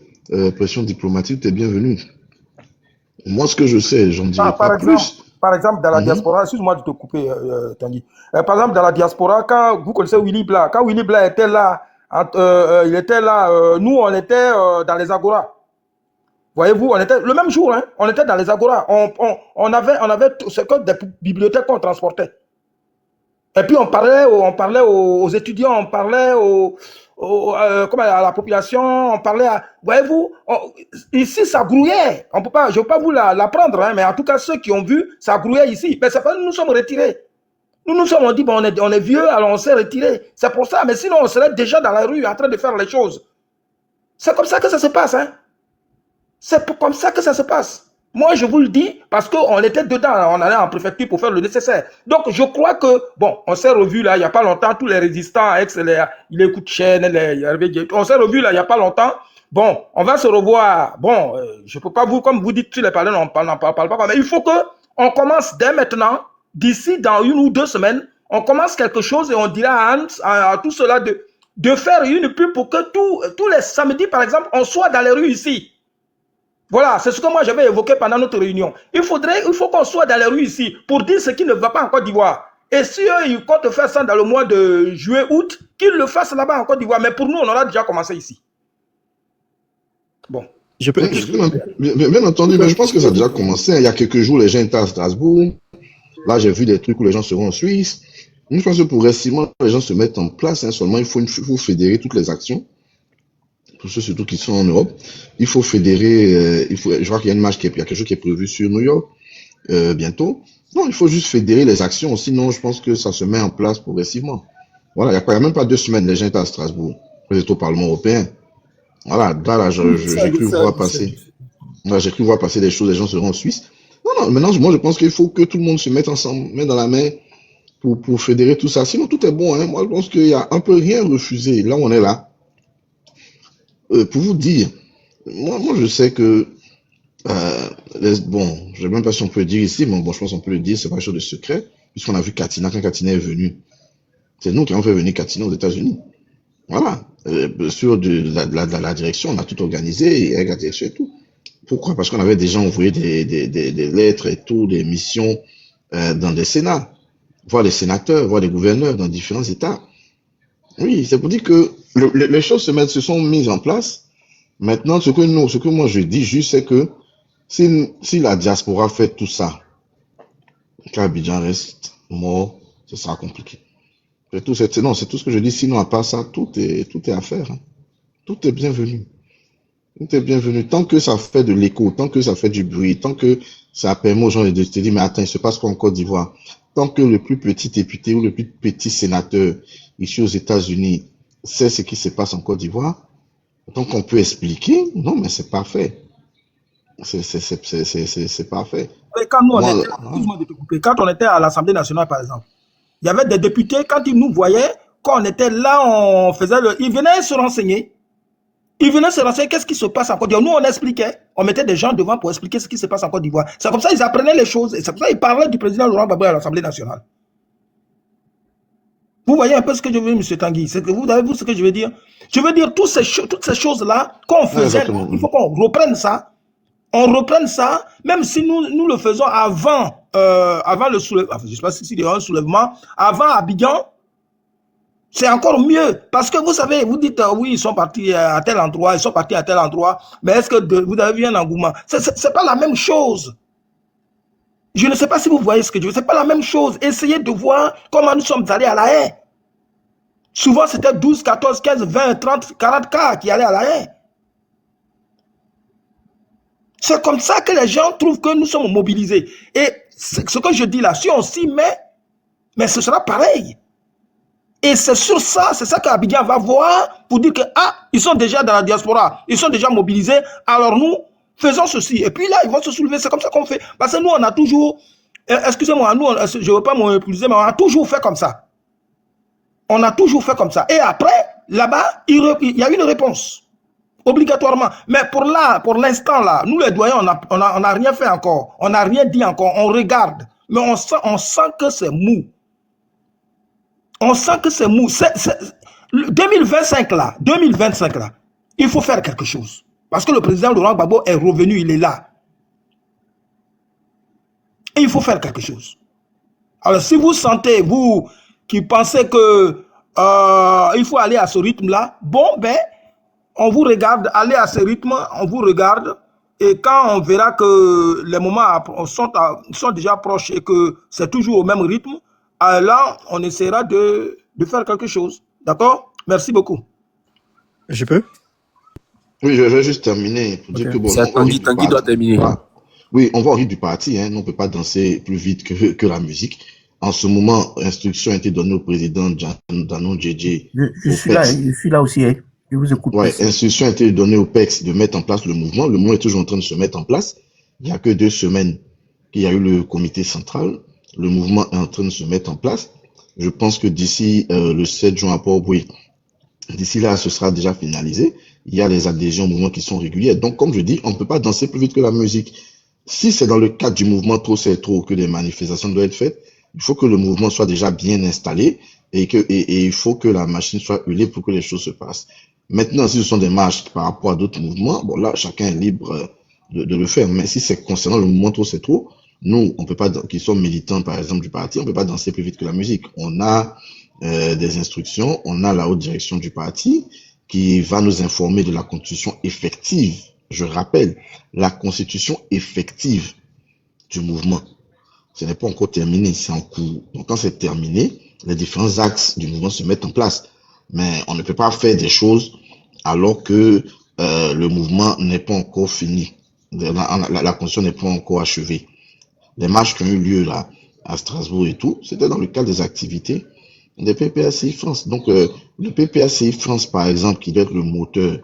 pression diplomatique, t'es bienvenue. Moi, ce que je sais, j'en dirai pas plus. Par exemple, dans la diaspora, excuse-moi de te couper, Tanguy. Par exemple, dans la diaspora, quand vous connaissez Willy Blah, quand Willy Blah était là Il était là, nous on était dans les agoras. Voyez-vous, on était le même jour, hein, on était dans les agoras. On avait ce que des bibliothèques qu'on transportait. Et puis on parlait aux étudiants, on parlait à la population, on parlait à... Voyez-vous, ici ça grouillait. On peut pas, je ne vais pas vous l'apprendre, hein, mais en tout cas ceux qui ont vu, ça grouillait ici. Mais c'est pas nous sommes retirés. Nous sommes, on dit, bon, on est vieux, alors on s'est retirés. C'est pour ça, mais sinon on serait déjà dans la rue en train de faire les choses. C'est comme ça que ça se passe, hein. C'est comme ça que ça se passe. Moi, je vous le dis parce qu'on était dedans, on allait en préfecture pour faire le nécessaire. Donc, je crois que, bon, on s'est revus là, il n'y a pas longtemps, tous les résistants, il écoute chaîne, on s'est revus là, il n'y a pas longtemps. Bon, on va se revoir. Bon, je ne peux pas vous, comme vous dites, sur les parler, on n'en parle pas. Mais il faut qu'on commence dès maintenant, d'ici dans 1 ou 2 semaines, on commence quelque chose et on dira à Hans, à tout cela de faire une pub pour que tous les samedis, par exemple, on soit dans les rues ici. Voilà, c'est ce que moi j'avais évoqué pendant notre réunion. Il faut qu'on soit dans les rues ici pour dire ce qui ne va pas en Côte d'Ivoire. Et si eux, ils comptent faire ça dans le mois de juillet, août, qu'ils le fassent là-bas en Côte d'Ivoire. Mais pour nous, on aura déjà commencé ici. Bon. Bien entendu, mais je pense que ça a déjà commencé. Il y a quelques jours, les gens étaient à Strasbourg. Là, j'ai vu des trucs où les gens seront en Suisse. Je pense que progressivement, les gens se mettent en place. Hein, seulement, il faut fédérer toutes les actions. Pour ceux surtout qui sont en Europe, il faut fédérer, je vois qu'il y a une marche il y a quelque chose qui est prévu sur New York bientôt. Non, il faut juste fédérer les actions, sinon je pense que ça se met en place progressivement. Voilà, il n'y a même pas 2 semaines, les gens étaient à Strasbourg, vous êtes au Parlement européen. Voilà, là, j'ai cru voir passer. Là, j'ai cru voir passer des choses, les gens seront en Suisse. Non, maintenant, moi je pense qu'il faut que tout le monde se mette ensemble, main dans la main, pour fédérer tout ça. Sinon, tout est bon, hein. Moi, je pense qu'il y a un peu rien refusé. Là, on est là. Pour vous dire, moi je sais que bon, je ne sais même pas si on peut le dire ici, mais bon, je pense qu'on peut le dire, c'est pas quelque chose de secret, puisqu'on a vu Katina quand Katina est venu. C'est nous qui avons fait venir Katina aux États-Unis. Voilà, sur de la direction, on a tout organisé, et avec la direction et tout. Pourquoi? Parce qu'on avait déjà envoyé des lettres et tout, des missions dans des sénats, voir les sénateurs, voir les gouverneurs dans différents États. Oui, c'est pour dire que les choses se sont mises en place. Maintenant, ce que moi je dis juste, c'est que si la diaspora fait tout ça, qu'Abidjan reste mort, ce sera compliqué. C'est tout ce que je dis. Sinon, à part ça, tout est à faire. Hein. Tout est bienvenu. Tout est bienvenu. Tant que ça fait de l'écho, tant que ça fait du bruit, tant que ça permet aux gens de se dire, mais attends, il se passe quoi en Côte d'Ivoire? Tant que le plus petit député ou le plus petit sénateur ici aux États-Unis sait ce qui se passe en Côte d'Ivoire, donc on peut expliquer, non, mais c'est parfait. C'est parfait. Et quand nous, excuse-moi de te couper, quand on était à l'Assemblée nationale, par exemple, il y avait des députés, quand ils nous voyaient, quand on était là, on faisait ils venaient se renseigner. Ils venaient se renseigner, qu'est-ce qui se passe en Côte d'Ivoire. Nous, on expliquait, on mettait des gens devant pour expliquer ce qui se passe en Côte d'Ivoire. C'est comme ça qu'ils apprenaient les choses, et c'est comme ça qu'ils parlaient du président Laurent Gbagbo à l'Assemblée nationale. Vous voyez un peu ce que je veux dire, M. Tanguy. Vous avez vu ce que je veux dire? Je veux dire, toutes ces choses-là qu'on faisait, il faut qu'on reprenne ça. On reprenne ça, même si nous le faisons avant le soulèvement, je ne sais pas s'il y a un soulèvement, avant Abidjan, c'est encore mieux. Parce que vous savez, vous dites, oui, ils sont partis à tel endroit, mais est-ce que vous avez vu un engouement? C'est pas la même chose. Je ne sais pas si vous voyez ce que je veux dire. C'est pas la même chose. Essayez de voir comment nous sommes allés à La Haye. Souvent, c'était 12, 14, 15, 20, 30, 40 cas qui allaient à La Haye. C'est comme ça que les gens trouvent que nous sommes mobilisés. Et ce que je dis là, si on s'y met, mais ce sera pareil. Et c'est sur ça, c'est ça qu'Abidjan va voir pour dire que, ils sont déjà dans la diaspora, ils sont déjà mobilisés, alors nous, faisons ceci. Et puis là, ils vont se soulever, c'est comme ça qu'on fait. Parce que nous, on a toujours, excusez-moi, nous, je ne veux pas m'épuiser, mais on a toujours fait comme ça. On a toujours fait comme ça. Et après, là-bas, il y a une réponse. Obligatoirement. Mais pour l'instant, là, nous les doyens, on n'a rien fait encore. On n'a rien dit encore. On regarde. Mais on sent que c'est mou. On sent que c'est mou. 2025 là, il faut faire quelque chose. Parce que le président Laurent Gbagbo est revenu, il est là. Et il faut faire quelque chose. Alors si vous sentez, vous qui pensez que il faut aller à ce rythme-là. Bon, ben, on vous regarde, allez à ce rythme, on vous regarde. Et quand on verra que les moments sont déjà proches et que c'est toujours au même rythme, là, on essaiera de faire quelque chose. D'accord? Merci beaucoup. Je peux? Oui, je vais juste terminer pour dire Ok. que bon, C'est on va au Tanguy, rythme du Tanguy doit parti. terminer. Oui, on va au rythme du parti, hein. Nous, on peut pas danser plus vite que la musique. En ce moment, instruction a été donnée au président Danon Djedje, Je au suis là, PEX. je suis là aussi. Hein. Je vous écoute. Ouais, Merci. instruction a été donnée au PEX de mettre en place le mouvement. Le mouvement est toujours en train de se mettre en place. Il n'y a que 2 semaines qu'il y a eu le comité central. Le mouvement est en train de se mettre en place. Je pense que d'ici le 7 juin à Port-Bouilly, d'ici là, ce sera déjà finalisé. Il y a les adhésions au mouvement qui sont régulières. Donc, comme je dis, on ne peut pas danser plus vite que la musique. Si c'est dans le cadre du mouvement trop c'est trop que des manifestations doivent être faites, il faut que le mouvement soit déjà bien installé et il faut que la machine soit huilée pour que les choses se passent. Maintenant, si ce sont des marches par rapport à d'autres mouvements, bon là, chacun est libre de le faire. Mais si c'est concernant le mouvement trop c'est trop, nous, on peut pas, qui sommes militants par exemple du parti, on peut pas danser plus vite que la musique. On a des instructions, on a la haute direction du parti qui va nous informer de la constitution effective. Je rappelle, la constitution effective du mouvement. Ce n'est pas encore terminé, c'est en cours. Donc quand c'est terminé, les différents axes du mouvement se mettent en place. Mais on ne peut pas faire des choses alors que le mouvement n'est pas encore fini. La constitution n'est pas encore achevée. Les marches qui ont eu lieu là à Strasbourg et tout, c'était dans le cadre des activités des PPACI France. Donc le PPACI France, par exemple, qui doit être le moteur,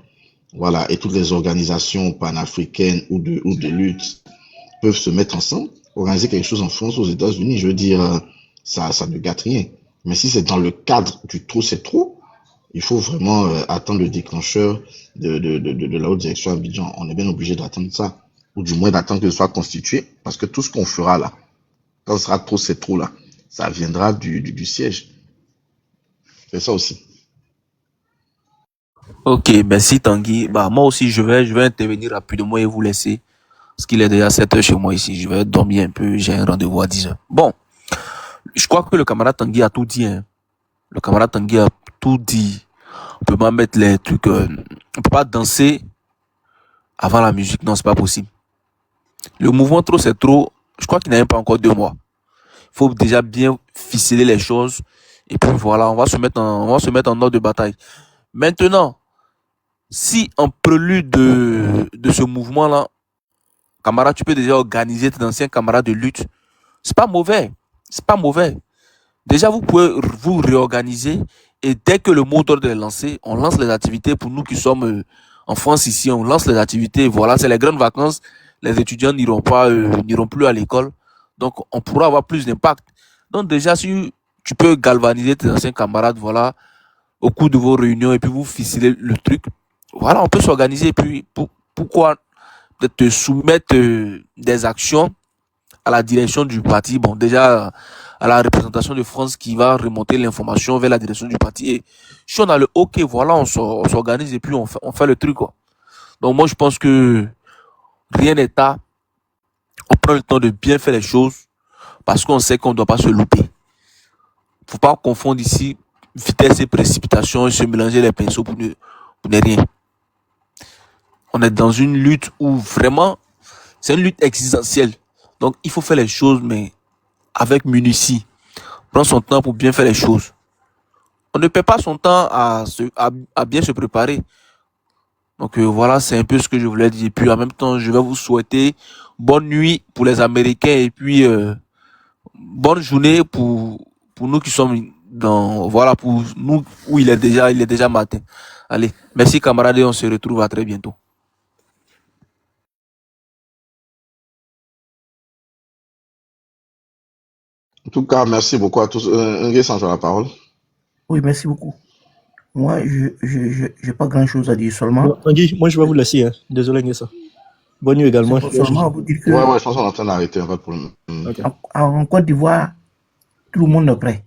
voilà, et toutes les organisations panafricaines ou de lutte peuvent se mettre ensemble, organiser quelque chose en France, aux États-Unis, je veux dire, ça ne gâte rien. Mais si c'est dans le cadre du trop, c'est trop, il faut vraiment attendre le déclencheur de la haute direction à Abidjan. On est bien obligé d'attendre ça, ou du moins d'attendre que ce soit constitué, parce que tout ce qu'on fera là, quand ce sera trop, c'est trop là, ça viendra du siège. C'est ça aussi. Ok, merci Tanguy. Bah, moi aussi, je vais intervenir rapidement et vous laisser. Parce qu'il est déjà 7 heures chez moi ici. Je vais dormir un peu. J'ai un rendez-vous à 10 heures. Bon, je crois que le camarade Tanguy a tout dit. Hein. Le camarade Tanguy a tout dit. On peut pas mettre les trucs. On peut pas danser avant la musique. Non, c'est pas possible. Le mouvement trop, c'est trop. Je crois qu'il n'a même pas encore 2 mois. Il faut déjà bien ficeler les choses. Et puis voilà, on va se mettre en ordre de bataille. Maintenant, si en prélude de ce mouvement-là, camarade, tu peux déjà organiser tes anciens camarades de lutte. C'est pas mauvais. C'est pas mauvais. Déjà, vous pouvez vous réorganiser et dès que le mot d'ordre est lancé, on lance les activités pour nous qui sommes en France ici, on lance les activités. Voilà, c'est les grandes vacances. Les étudiants n'iront plus à l'école. Donc, on pourra avoir plus d'impact. Donc, déjà, si tu peux galvaniser tes anciens camarades, voilà, au cours de vos réunions et puis vous ficelez le truc, voilà, on peut s'organiser. Et puis, pourquoi te soumettre des actions à la direction du parti, bon, déjà à la représentation de France qui va remonter l'information vers la direction du parti. Et si on a le OK, voilà, on s'organise et puis on fait le truc, quoi. Donc moi, je pense que rien n'est tard. On prend le temps de bien faire les choses parce qu'on sait qu'on ne doit pas se louper. Faut pas confondre ici vitesse et précipitation et se mélanger les pinceaux pour ne rien. On est dans une lutte où vraiment, c'est une lutte existentielle. Donc, il faut faire les choses, mais avec munitie. Prendre son temps pour bien faire les choses. On ne perd pas son temps à bien se préparer. Donc, voilà, c'est un peu ce que je voulais dire. Et puis, en même temps, je vais vous souhaiter bonne nuit pour les Américains et puis bonne journée pour nous qui sommes voilà, pour nous où il est déjà matin. Allez, merci camarades et on se retrouve à très bientôt. En tout cas, merci beaucoup à tous. Nguyen Sancho a la parole. Oui, merci beaucoup. Moi, je n'ai pas grand-chose à dire seulement. Tanguy, moi je vais vous laisser. Hein. Désolé, Nguessa. Bonne nuit également. C'est seulement vous dire que Ouais, je pense qu'on est en train d'arrêter, pas de problème. Ok. en Côte d'Ivoire, tout le monde est prêt.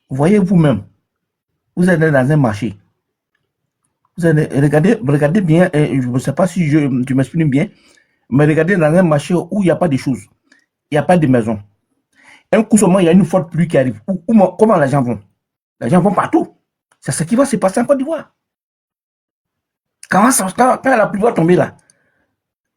Voyez vous-même, vous êtes dans un marché. Regardez bien, je ne sais pas si tu m'exprimes bien, mais regardez dans un marché où il n'y a pas de choses, il n'y a pas de maison. Un coup seulement, il y a une forte pluie qui arrive. Comment les gens vont? Les gens vont partout. C'est ce qui va se passer en Côte d'Ivoire. Quand la pluie va tomber là,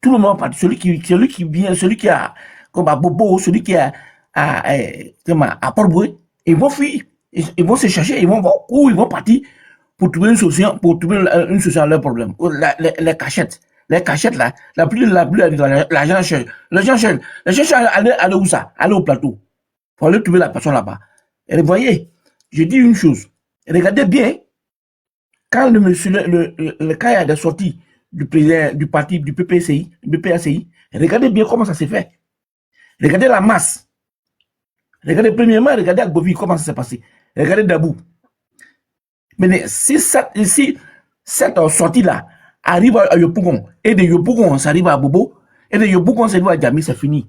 tout le monde va partir. Celui qui vient, celui qui a, comme à Bobo, celui qui a à Port-Boué, ils vont fuir. Ils vont se chercher, ils vont voir où ils vont partir pour trouver une solution à leur problème. Les cachettes. Les cachettes là, la pluie l'argent cherche. Les gens cherchent aller où ça? Aller au plateau. Pour aller trouver la personne là-bas. Et vous voyez, je dis une chose. Regardez bien, quand le cas a des sorties du président du parti, du PPACI, regardez bien comment ça s'est fait. Regardez la masse. Regardez premièrement, regardez Agbovi, comment ça s'est passé. Regardez Dabou. Mais si cette sortie-là arrive à Yopougon, et de Yopougon, ça arrive à Bobo, et de Yopougon, ça arrive à Djami, c'est fini.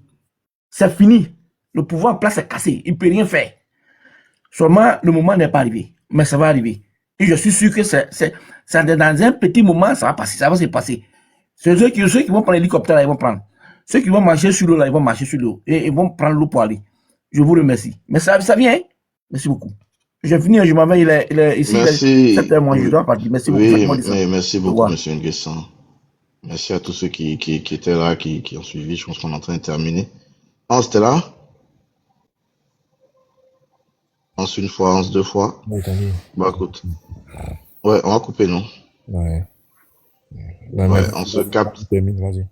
C'est fini. Le pouvoir en place est cassé. Il ne peut rien faire. Seulement, le moment n'est pas arrivé. Mais ça va arriver. Et je suis sûr que dans un petit moment, ça va passer. Ça va se passer. Ceux qui vont prendre l'hélicoptère, là, ils vont prendre. Ceux qui vont marcher sur l'eau, là, ils vont marcher sur l'eau. Et ils vont prendre l'eau pour aller. Je vous remercie. Mais ça vient. Hein? Merci beaucoup. J'ai fini, je m'en vais, il est ici. Merci. Moi, je dois partir. Merci beaucoup. Oui, merci beaucoup, M. Nguessan. Merci à tous ceux qui étaient là, qui ont suivi. Je pense qu'on est en train de terminer. Hans, t'es là? Hans une fois, Hans deux fois. Oui, t'inquiète. Bah écoute. Ouais, on va couper, non? Ouais. Ouais, on se capte. Vas-y.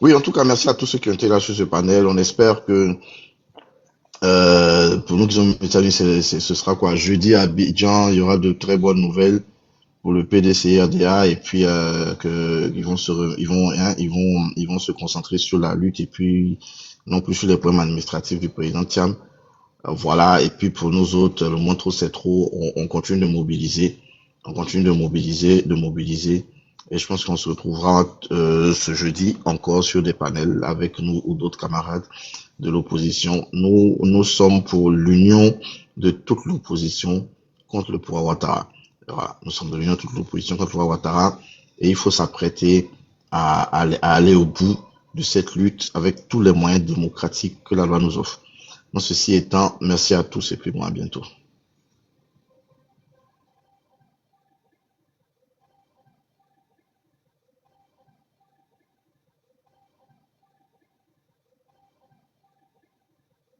Oui, en tout cas, merci à tous ceux qui ont été là sur ce panel. On espère que pour nous qui sommes établis, ce sera quoi? Jeudi à Abidjan, il y aura de très bonnes nouvelles pour le PDCRDA et puis ils vont se concentrer sur la lutte et puis non plus sur les problèmes administratifs du président Thiam. Voilà, et puis pour nous autres, le moins trop c'est trop, on continue de mobiliser, et je pense qu'on se retrouvera ce jeudi encore sur des panels avec nous ou d'autres camarades de l'opposition. Nous sommes pour l'union de toute l'opposition contre le pouvoir Ouattara. Voilà, nous sommes de l'union de toute l'opposition contre le pouvoir Ouattara, et il faut s'apprêter à aller au bout de cette lutte avec tous les moyens démocratiques que la loi nous offre. Donc, ceci étant, merci à tous et puis bon, à bientôt.